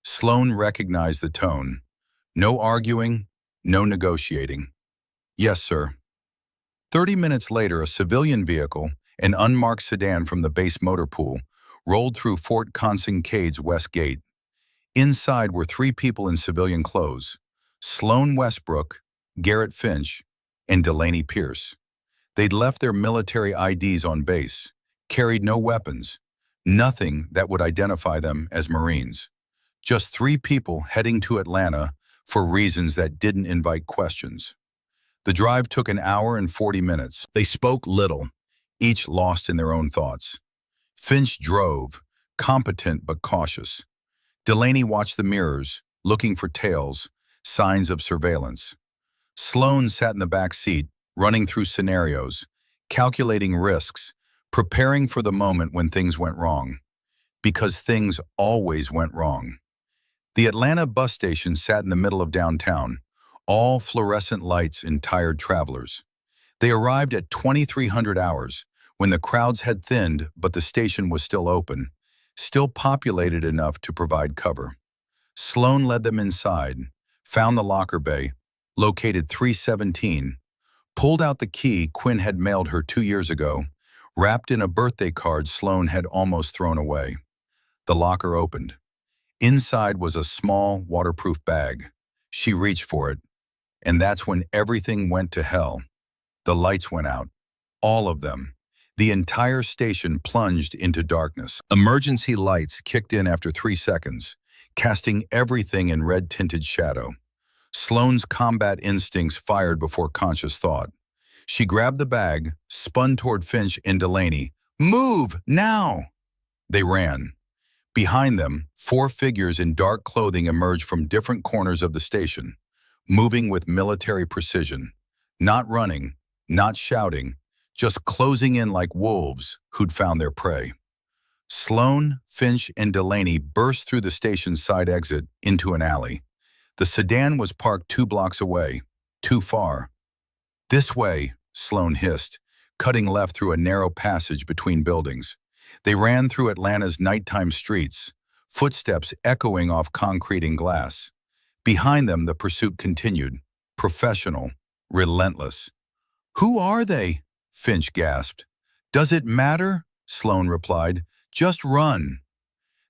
Sloane recognized the tone. No arguing, no negotiating. Yes, sir. 30 minutes later, a civilian vehicle, an unmarked sedan from the base motor pool, rolled through Fort Consincade's west gate. Inside were 3 people in civilian clothes: Sloane Westbrook, Garrett Finch, and Delaney Pierce. They'd left their military IDs on base, carried no weapons, nothing that would identify them as Marines. Just 3 people heading to Atlanta for reasons that didn't invite questions. The drive took an hour and 40 minutes. They spoke little, each lost in their own thoughts. Finch drove, competent but cautious. Delaney watched the mirrors, looking for tails, signs of surveillance. Sloane sat in the back seat, running through scenarios, calculating risks, preparing for the moment when things went wrong. Because things always went wrong. The Atlanta bus station sat in the middle of downtown, all fluorescent lights and tired travelers. They arrived at 2300 hours, when the crowds had thinned but the station was still open, still populated enough to provide cover. Sloane led them inside, found the locker bay, located 317, pulled out the key Quinn had mailed her 2 years ago, wrapped in a birthday card Sloane had almost thrown away. The locker opened. Inside was a small, waterproof bag. She reached for it, and that's when everything went to hell. The lights went out. All of them. The entire station plunged into darkness. Emergency lights kicked in after 3 seconds, casting everything in red-tinted shadow. Sloane's combat instincts fired before conscious thought. She grabbed the bag, spun toward Finch and Delaney. "Move, now!" They ran. Behind them, 4 figures in dark clothing emerged from different corners of the station, moving with military precision. Not running, not shouting, just closing in like wolves who'd found their prey. Sloane, Finch, and Delaney burst through the station's side exit into an alley. The sedan was parked 2 blocks away, too far. "This way," Sloane hissed, cutting left through a narrow passage between buildings. They ran through Atlanta's nighttime streets, footsteps echoing off concrete and glass. Behind them, the pursuit continued, professional, relentless. "Who are they?" Finch gasped. "Does it matter?" Sloane replied. "Just run."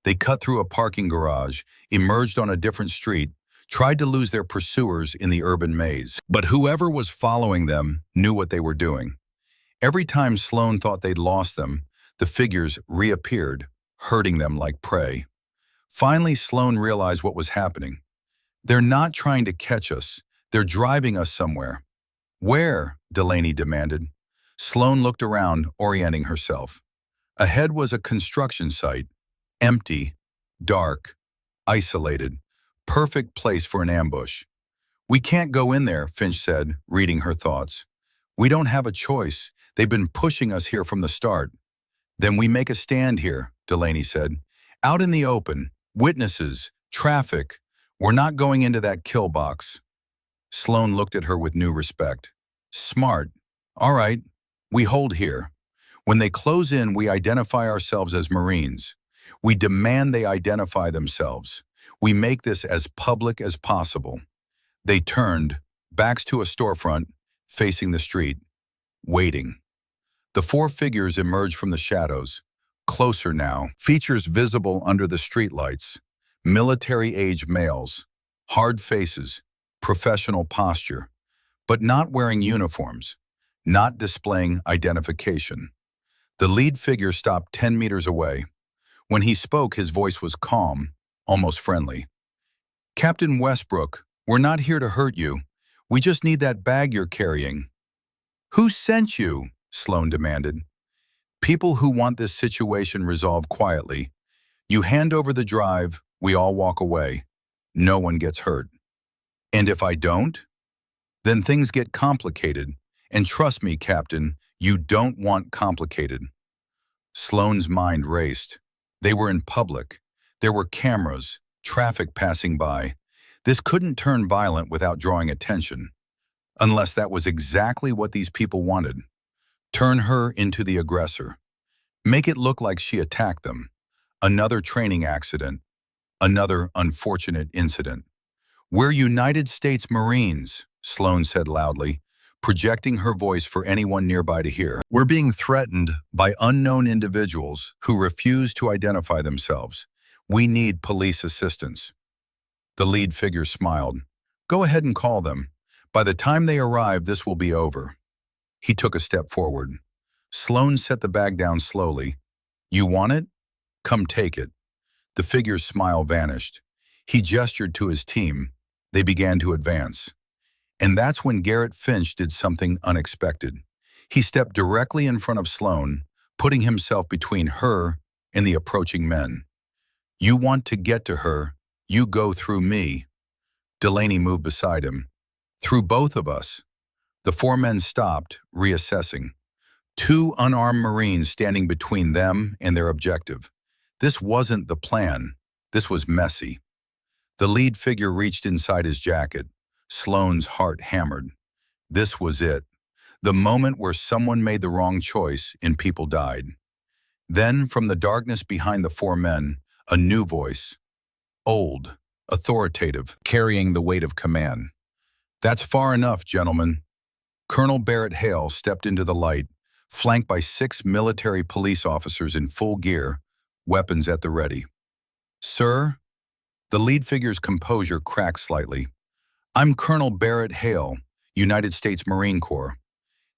They cut through a parking garage, emerged on a different street, tried to lose their pursuers in the urban maze. But whoever was following them knew what they were doing. Every time Sloane thought they'd lost them, the figures reappeared, herding them like prey. Finally, Sloane realized what was happening. "They're not trying to catch us. They're driving us somewhere." "Where?" Delaney demanded. Sloane looked around, orienting herself. Ahead was a construction site, empty, dark, isolated, perfect place for an ambush. "We can't go in there," Finch said, reading her thoughts. "We don't have a choice. They've been pushing us here from the start." "Then we make a stand here," Delaney said. "Out in the open, witnesses, traffic. We're not going into that kill box." Sloane looked at her with new respect. "Smart. All right, we hold here. When they close in, we identify ourselves as Marines. We demand they identify themselves. We make this as public as possible." They turned, backs to a storefront, facing the street, waiting. The 4 figures emerged from the shadows, closer now, features visible under the streetlights. Military-age males, hard faces, professional posture, but not wearing uniforms, not displaying identification. The lead figure stopped 10 meters away. When he spoke, his voice was calm, almost friendly. "Captain Westbrook, we're not here to hurt you. We just need that bag you're carrying." "Who sent you?" Sloane demanded. "People who want this situation resolved quietly. You hand over the drive, we all walk away. No one gets hurt. And if I don't? Then things get complicated. And trust me, Captain, you don't want complicated." Sloane's mind raced. They were in public. There were cameras, traffic passing by. This couldn't turn violent without drawing attention. Unless that was exactly what these people wanted. Turn her into the aggressor. Make it look like she attacked them. Another training accident. Another unfortunate incident. "We're United States Marines," Sloane said loudly, projecting her voice for anyone nearby to hear. "We're being threatened by unknown individuals who refuse to identify themselves. We need police assistance." The lead figure smiled. "Go ahead and call them. By the time they arrive, this will be over." He took a step forward. Sloane set the bag down slowly. "You want it? Come take it." The figure's smile vanished. He gestured to his team. They began to advance. And that's when Garrett Finch did something unexpected. He stepped directly in front of Sloane, putting himself between her and the approaching men. You want to get to her, you go through me. Delaney moved beside him. Through both of us. The four men stopped, reassessing. Two unarmed Marines standing between them and their objective. This wasn't the plan. This was messy. The lead figure reached inside his jacket. Sloane's heart hammered. This was it. The moment where someone made the wrong choice and people died. Then, from the darkness behind the four men, a new voice. Old, authoritative, carrying the weight of command. That's far enough, gentlemen. Colonel Barrett Hale stepped into the light, flanked by 6 military police officers in full gear, weapons at the ready. Sir? The lead figure's composure cracked slightly. I'm Colonel Barrett Hale, United States Marine Corps.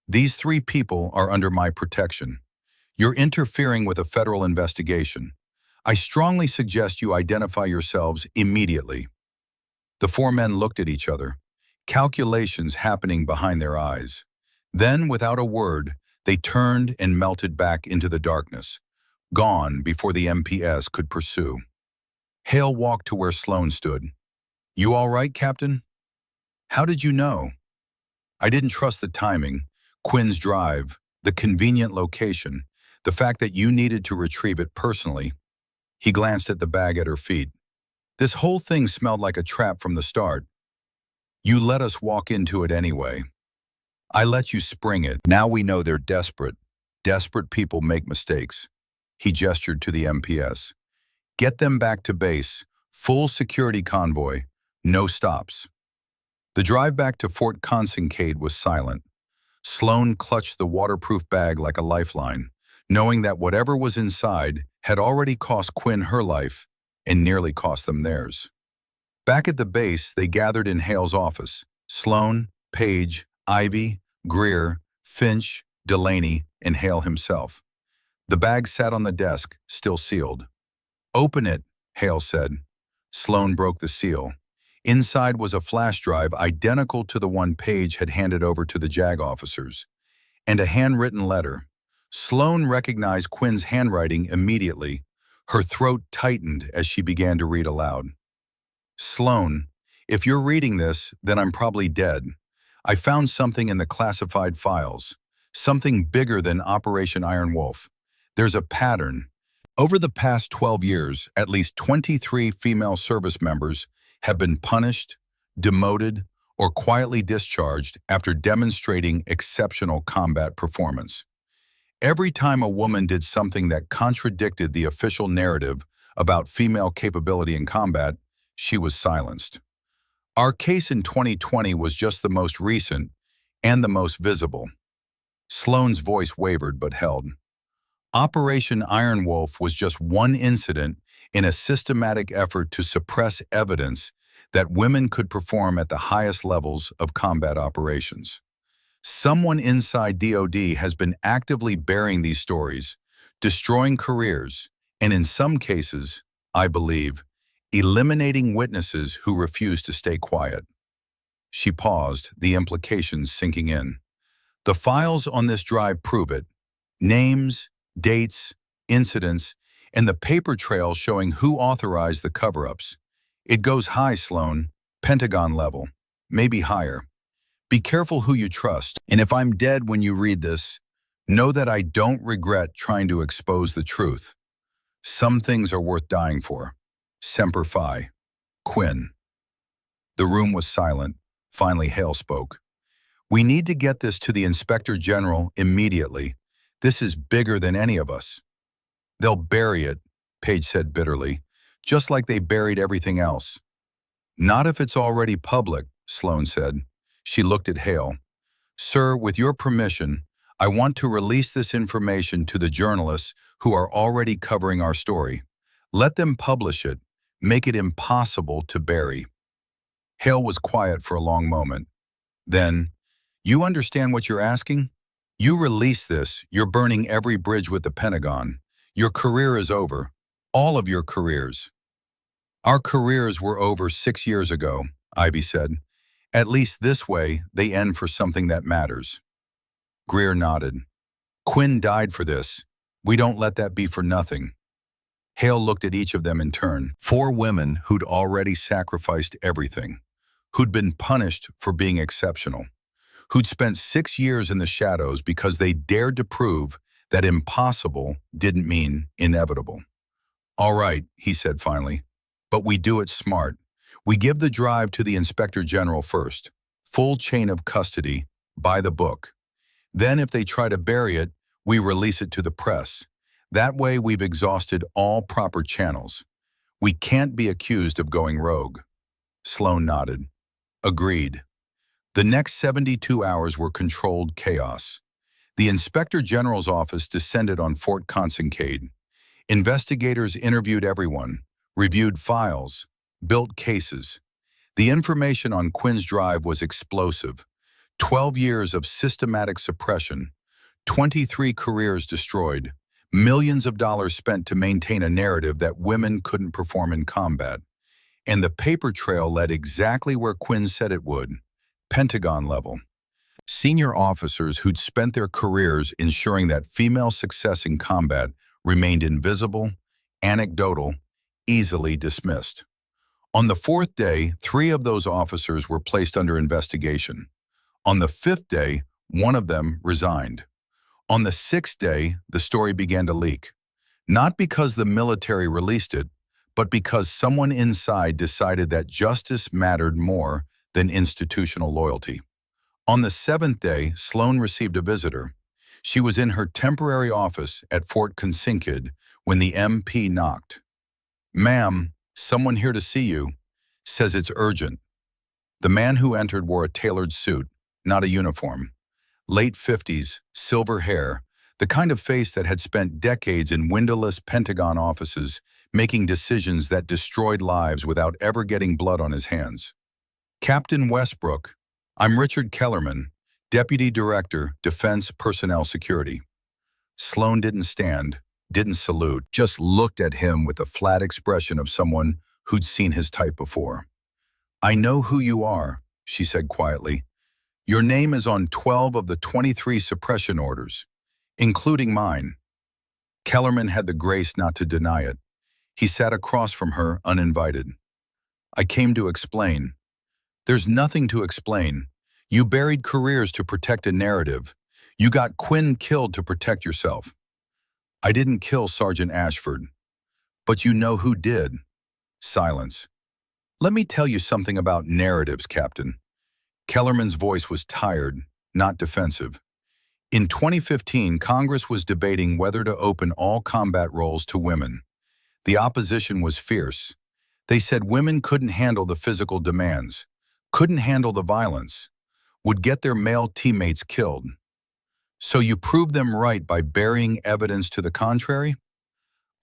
These 3 people are under my protection. You're interfering with a federal investigation. I strongly suggest you identify yourselves immediately. The 4 men looked at each other, calculations happening behind their eyes. Then, without a word, they turned and melted back into the darkness, gone before the MPS could pursue. Hale walked to where Sloane stood. You all right, Captain? How did you know? I didn't trust the timing, Quinn's drive, the convenient location, the fact that you needed to retrieve it personally. He glanced at the bag at her feet. This whole thing smelled like a trap from the start. You let us walk into it anyway. I let you spring it. Now we know they're desperate. Desperate people make mistakes. He gestured to the MPS. Get them back to base. Full security convoy. No stops. The drive back to Fort Consincade was silent. Sloane clutched the waterproof bag like a lifeline, knowing that whatever was inside had already cost Quinn her life and nearly cost them theirs. Back at the base, they gathered in Hale's office. Sloane, Page, Ivy, Greer, Finch, Delaney, and Hale himself. The bag sat on the desk, still sealed. Open it, Hale said. Sloane broke the seal. Inside was a flash drive identical to the one Page had handed over to the JAG officers, and a handwritten letter. Sloane recognized Quinn's handwriting immediately. Her throat tightened as she began to read aloud. Sloane, if you're reading this, then I'm probably dead. I found something in the classified files, something bigger than Operation Iron Wolf. There's a pattern. Over the past 12 years, at least 23 female service members have been punished, demoted, or quietly discharged after demonstrating exceptional combat performance. Every time a woman did something that contradicted the official narrative about female capability in combat, she was silenced. Our case in 2020 was just the most recent and the most visible. Sloane's voice wavered but held. Operation Iron Wolf was just one incident in a systematic effort to suppress evidence that women could perform at the highest levels of combat operations. Someone inside DoD has been actively burying these stories, destroying careers, and in some cases, I believe, eliminating witnesses who refuse to stay quiet. She paused, the implications sinking in. The files on this drive prove it. Names, dates, incidents, and the paper trail showing who authorized the cover-ups. It goes high, Sloane, Pentagon level, maybe higher. Be careful who you trust, and if I'm dead when you read this, know that I don't regret trying to expose the truth. Some things are worth dying for. Semper Fi. Quinn. The room was silent. Finally, Hale spoke. We need to get this to the Inspector General immediately. This is bigger than any of us. They'll bury it, Page said bitterly, just like they buried everything else. Not if it's already public, Sloane said. She looked at Hale. Sir, with your permission, I want to release this information to the journalists who are already covering our story. Let them publish it. Make it impossible to bury. Hale was quiet for a long moment. Then, you understand what you're asking? You release this, you're burning every bridge with the Pentagon. Your career is over. All of your careers. Our careers were over 6 years ago, Ivy said. At least this way, they end for something that matters. Greer nodded. Quinn died for this. We don't let that be for nothing. Hale looked at each of them in turn. 4 women who'd already sacrificed everything, who'd been punished for being exceptional, who'd spent 6 years in the shadows because they dared to prove that impossible didn't mean inevitable. "All right," he said finally, "but we do it smart. We give the drive to the Inspector General first, full chain of custody, by the book. Then if they try to bury it, we release it to the press. That way we've exhausted all proper channels. We can't be accused of going rogue." Sloan nodded. "Agreed." The next 72 hours were controlled chaos. The Inspector General's office descended on Fort Consincade. Investigators interviewed everyone, reviewed files, built cases. The information on Quinn's drive was explosive. 12 years of systematic suppression, 23 careers destroyed, millions of dollars spent to maintain a narrative that women couldn't perform in combat. And the paper trail led exactly where Quinn said it would, Pentagon level. Senior officers who'd spent their careers ensuring that female success in combat remained invisible, anecdotal, easily dismissed. On the 4th day, 3 of those officers were placed under investigation. On the 5th day, 1 of them resigned. On the 6th day, the story began to leak. Not because the military released it, but because someone inside decided that justice mattered more than institutional loyalty. On the 7th day, Sloan received a visitor. She was in her temporary office at Fort Consincade when the MP knocked. "Ma'am, someone here to see you. Says it's urgent." The man who entered wore a tailored suit, not a uniform. Late 50s, silver hair, the kind of face that had spent decades in windowless Pentagon offices, making decisions that destroyed lives without ever getting blood on his hands. "Captain Westbrook, I'm Richard Kellerman, Deputy Director, Defense Personnel Security." Sloan didn't stand, didn't salute, just looked at him with the flat expression of someone who'd seen his type before. "I know who you are," she said quietly. "Your name is on 12 of the 23 suppression orders, including mine." Kellerman had the grace not to deny it. He sat across from her, uninvited. "I came to explain." "There's nothing to explain. You buried careers to protect a narrative. You got Quinn killed to protect yourself." "I didn't kill Sergeant Ashford." "But you know who did." Silence. "Let me tell you something about narratives, Captain." Kellerman's voice was tired, not defensive. In 2015, Congress was debating whether to open all combat roles to women. The opposition was fierce. They said women couldn't handle the physical demands, couldn't handle the violence, would get their male teammates killed. "So you proved them right by burying evidence to the contrary?"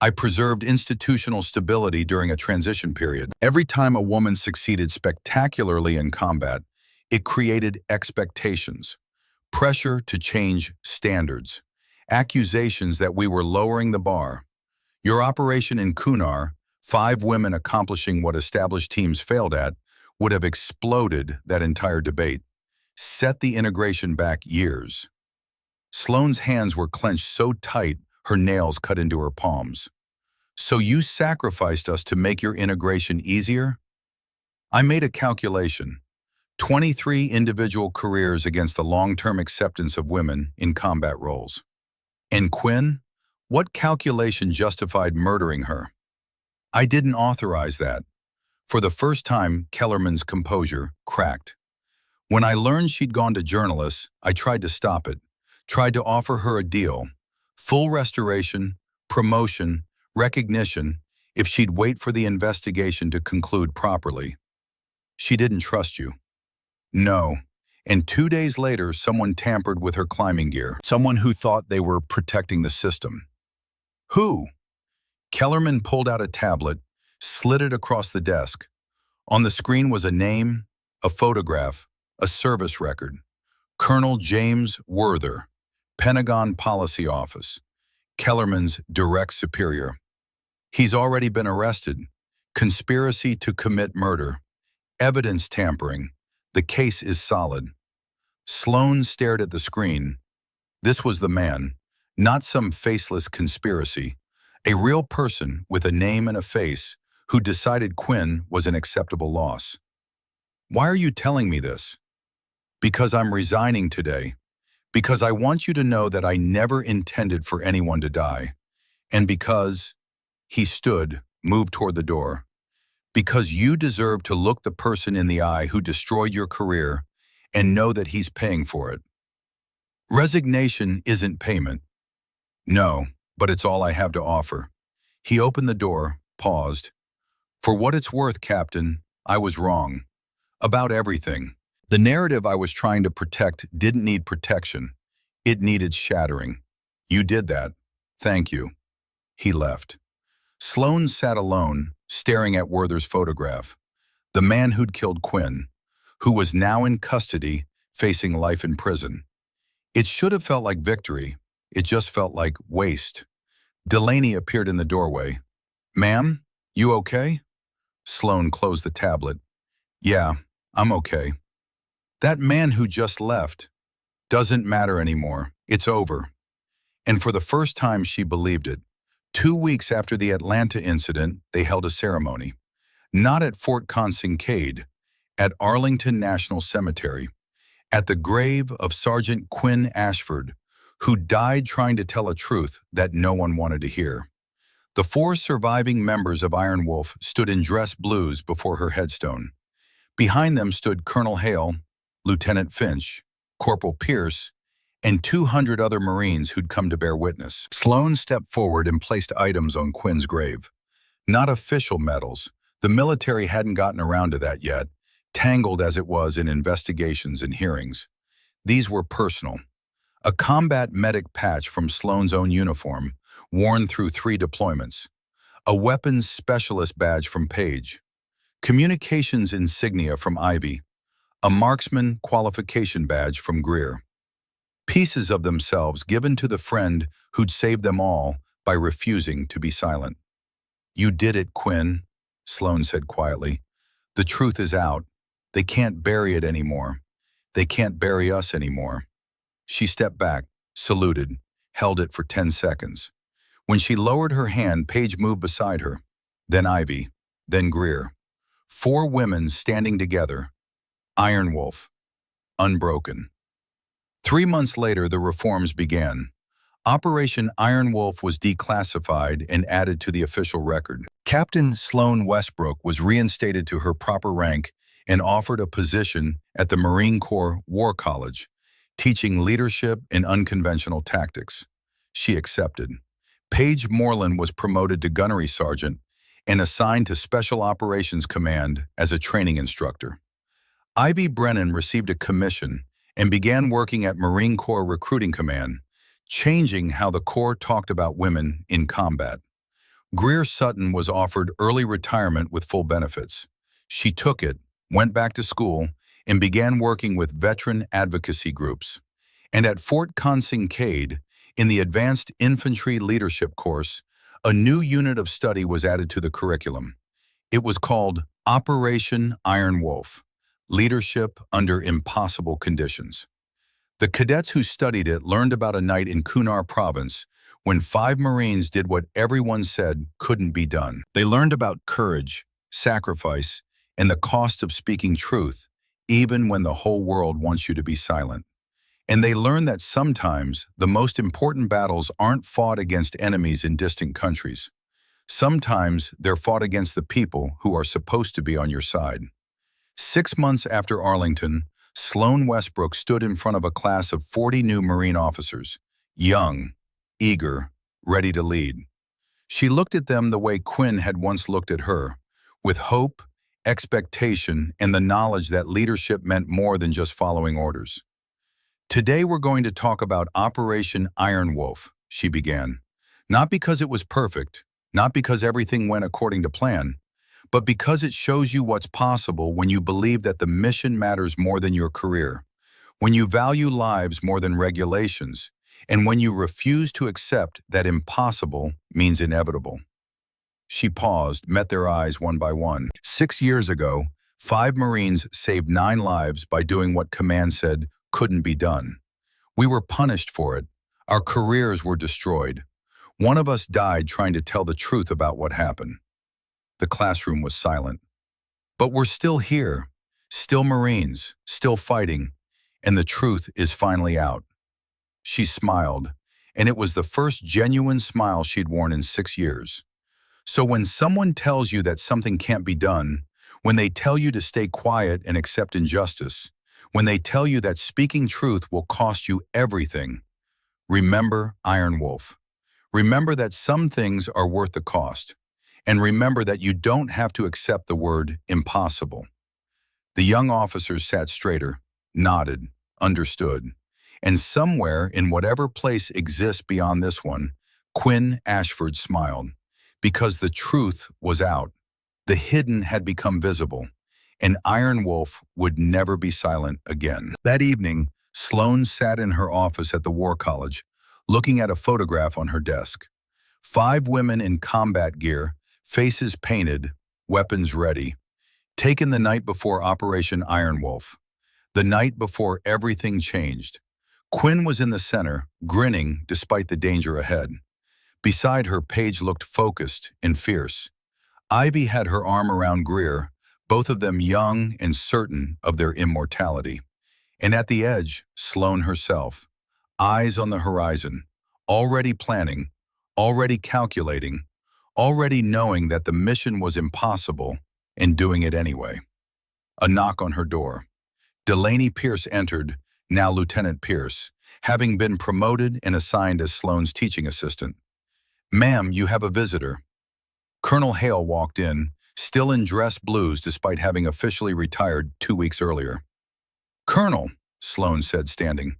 "I preserved institutional stability during a transition period. Every time a woman succeeded spectacularly in combat, it created expectations, pressure to change standards, accusations that we were lowering the bar. Your operation in Kunar, 5 women accomplishing what established teams failed at, would have exploded that entire debate, set the integration back years." Sloan's hands were clenched so tight her nails cut into her palms. "So you sacrificed us to make your integration easier?" "I made a calculation. 23 individual careers against the long-term acceptance of women in combat roles. And Quinn? What calculation justified murdering her?" "I didn't authorize that." For the first time, Kellerman's composure cracked. "When I learned she'd gone to journalists, I tried to stop it, tried to offer her a deal. Full restoration, promotion, recognition, if she'd wait for the investigation to conclude properly. She didn't trust you." "No." And 2 days later, someone tampered with her climbing gear. Someone who thought they were protecting the system. "Who?" Kellerman pulled out a tablet, slid it across the desk. On the screen was a name, a photograph, a service record. Colonel James Werther, Pentagon Policy Office, Kellerman's direct superior. "He's already been arrested. Conspiracy to commit murder. Evidence tampering. The case is solid." Sloan stared at the screen. This was the man, not some faceless conspiracy. A real person with a name and a face who decided Quinn was an acceptable loss. Why are you telling me this? Because I'm resigning today. Because I want you to know that I never intended for anyone to die. And because he stood, moved toward the door. Because you deserve to look the person in the eye who destroyed your career and know that he's paying for it. Resignation isn't payment. No, but it's all I have to offer. He opened the door, paused. For what it's worth, Captain, I was wrong. About everything. The narrative I was trying to protect didn't need protection. It needed shattering. You did that. Thank you. He left. Sloan sat alone, staring at Werther's photograph. The man who'd killed Quinn, who was now in custody, facing life in prison. It should have felt like victory. It just felt like waste. Delaney appeared in the doorway. Ma'am, you okay? Sloan closed the tablet. Yeah, I'm okay. That man who just left doesn't matter anymore. It's over. And for the first time, she believed it. 2 weeks after the Atlanta incident, they held a ceremony. Not at Fort Kincaid, at Arlington National Cemetery, at the grave of Sergeant Quinn Ashford, who died trying to tell a truth that no one wanted to hear. The 4 surviving members of Iron Wolf stood in dress blues before her headstone. Behind them stood Colonel Hale, Lieutenant Finch, Corporal Pierce, and 200 other Marines who'd come to bear witness. Sloan stepped forward and placed items on Quinn's grave. Not official medals. The military hadn't gotten around to that yet, tangled as it was in investigations and hearings. These were personal. A combat medic patch from Sloan's own uniform, worn through 3 deployments. A weapons specialist badge from Page. Communications insignia from Ivy. A marksman qualification badge from Greer. Pieces of themselves given to the friend who'd saved them all by refusing to be silent. You did it, Quinn, Sloan said quietly. The truth is out. They can't bury it anymore. They can't bury us anymore. She stepped back, saluted, held it for 10 seconds. When she lowered her hand, Page moved beside her. Then Ivy, then Greer. 4 women standing together. Iron Wolf, unbroken. 3 months later, the reforms began. Operation Iron Wolf was declassified and added to the official record. Captain Sloan Westbrook was reinstated to her proper rank and offered a position at the Marine Corps War College, teaching leadership and unconventional tactics. She accepted. Paige Moreland was promoted to gunnery sergeant and assigned to Special Operations Command as a training instructor. Ivy Brennan received a commission and began working at Marine Corps Recruiting Command, changing how the Corps talked about women in combat. Greer Sutton was offered early retirement with full benefits. She took it, went back to school, and began working with veteran advocacy groups. And at Fort Kincaid, in the Advanced Infantry Leadership course, a new unit of study was added to the curriculum. It was called Operation Iron Wolf, Leadership Under Impossible Conditions. The cadets who studied it learned about a night in Kunar Province when 5 Marines did what everyone said couldn't be done. They learned about courage, sacrifice, and the cost of speaking truth, even when the whole world wants you to be silent. And they learned that sometimes the most important battles aren't fought against enemies in distant countries. Sometimes they're fought against the people who are supposed to be on your side. 6 months after Arlington, Sloan Westbrook stood in front of a class of 40 new Marine officers, young, eager, ready to lead. She looked at them the way Quinn had once looked at her, with hope, expectation, and the knowledge that leadership meant more than just following orders. Today we're going to talk about Operation Iron Wolf, she began. Not because it was perfect, not because everything went according to plan, but because it shows you what's possible when you believe that the mission matters more than your career, when you value lives more than regulations, and when you refuse to accept that impossible means inevitable. She paused, met their eyes one by one. 6 years ago, 5 Marines saved 9 lives by doing what command said couldn't be done. We were punished for it. Our careers were destroyed. One of us died trying to tell the truth about what happened. The classroom was silent. But we're still here, still Marines, still fighting, and the truth is finally out. She smiled, and it was the first genuine smile she'd worn in 6 years. So when someone tells you that something can't be done, when they tell you to stay quiet and accept injustice, when they tell you that speaking truth will cost you everything, remember Iron Wolf. Remember that some things are worth the cost, and remember that you don't have to accept the word impossible. The young officers sat straighter, nodded, understood, and somewhere in whatever place exists beyond this one, Quinn Ashford smiled, because the truth was out. The hidden had become visible, and Iron Wolf would never be silent again. That evening, Sloane sat in her office at the War College, looking at a photograph on her desk. 5 women in combat gear, faces painted, weapons ready, taken the night before Operation Iron Wolf, the night before everything changed. Quinn was in the center, grinning despite the danger ahead. Beside her, Paige looked focused and fierce. Ivy had her arm around Greer, both of them young and certain of their immortality. And at the edge, Sloane herself, eyes on the horizon, already planning, already calculating, already knowing that the mission was impossible and doing it anyway. A knock on her door. Delaney Pierce entered, now Lieutenant Pierce, having been promoted and assigned as Sloane's teaching assistant. "Ma'am, you have a visitor." Colonel Hale walked in, still in dress blues despite having officially retired 2 weeks earlier. "Colonel," Sloane said, standing,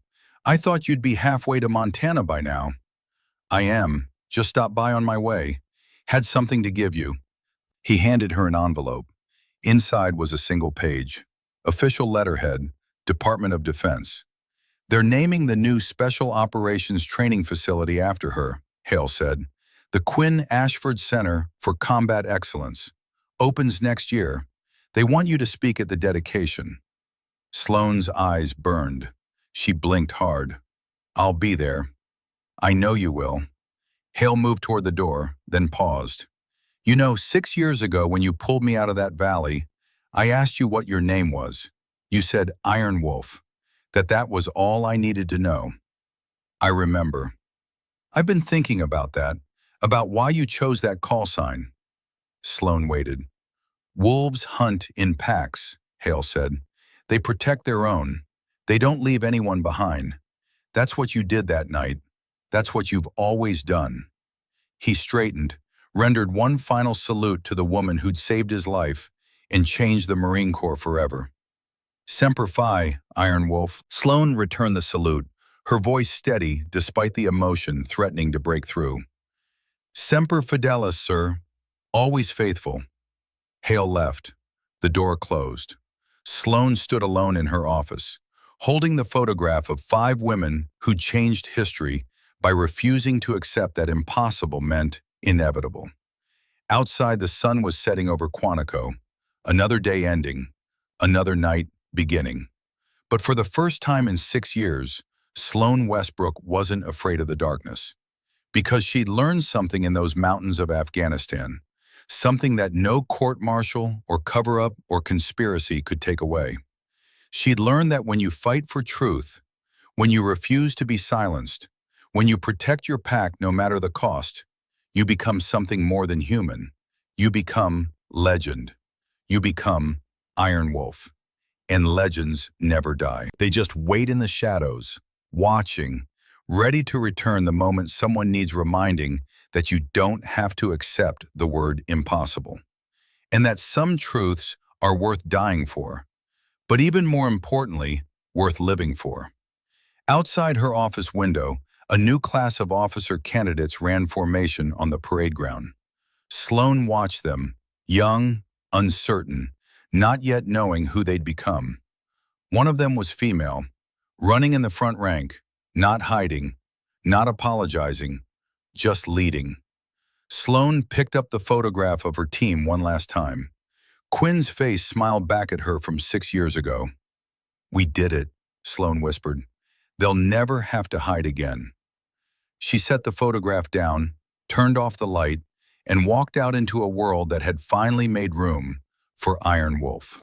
"I thought you'd be halfway to Montana by now." "I am. Just stopped by on my way. Had something to give you." He handed her an envelope. Inside was a single page. Official letterhead, Department of Defense. "They're naming the new Special Operations Training Facility after her," Hale said. "The Quinn Ashford Center for Combat Excellence. Opens next year. They want you to speak at the dedication." Sloane's eyes burned. She blinked hard. "I'll be there." "I know you will." Hale moved toward the door, then paused. "You know, 6 years ago when you pulled me out of that valley, I asked you what your name was. You said Iron Wolf, that was all I needed to know." "I remember." "I've been thinking about that, about why you chose that call sign." Sloane waited. "Wolves hunt in packs," Hale said. "They protect their own. They don't leave anyone behind. That's what you did that night. That's what you've always done." He straightened, rendered one final salute to the woman who'd saved his life and changed the Marine Corps forever. "Semper Fi, Iron Wolf." Sloane returned the salute, her voice steady despite the emotion threatening to break through. "Semper Fidelis, sir. Always faithful." Hale left. The door closed. Sloane stood alone in her office, holding the photograph of 5 women who'd changed history by refusing to accept that impossible meant inevitable. Outside, the sun was setting over Quantico, another day ending, another night beginning. But for the first time in 6 years, Sloane Westbrook wasn't afraid of the darkness. Because she'd learned something in those mountains of Afghanistan, something that no court-martial or cover-up or conspiracy could take away. She'd learned that when you fight for truth, when you refuse to be silenced, when you protect your pack no matter the cost, you become something more than human. You become legend. You become Iron Wolf. And legends never die. They just wait in the shadows, watching, ready to return the moment someone needs reminding that you don't have to accept the word impossible. And that some truths are worth dying for, but even more importantly, worth living for. Outside her office window, a new class of officer candidates ran formation on the parade ground. Sloane watched them, young, uncertain, not yet knowing who they'd become. One of them was female, running in the front rank, not hiding, not apologizing, just leading. Sloane picked up the photograph of her team one last time. Quinn's face smiled back at her from 6 years ago. "We did it," Sloane whispered. "They'll never have to hide again." She set the photograph down, turned off the light, and walked out into a world that had finally made room for Iron Wolf.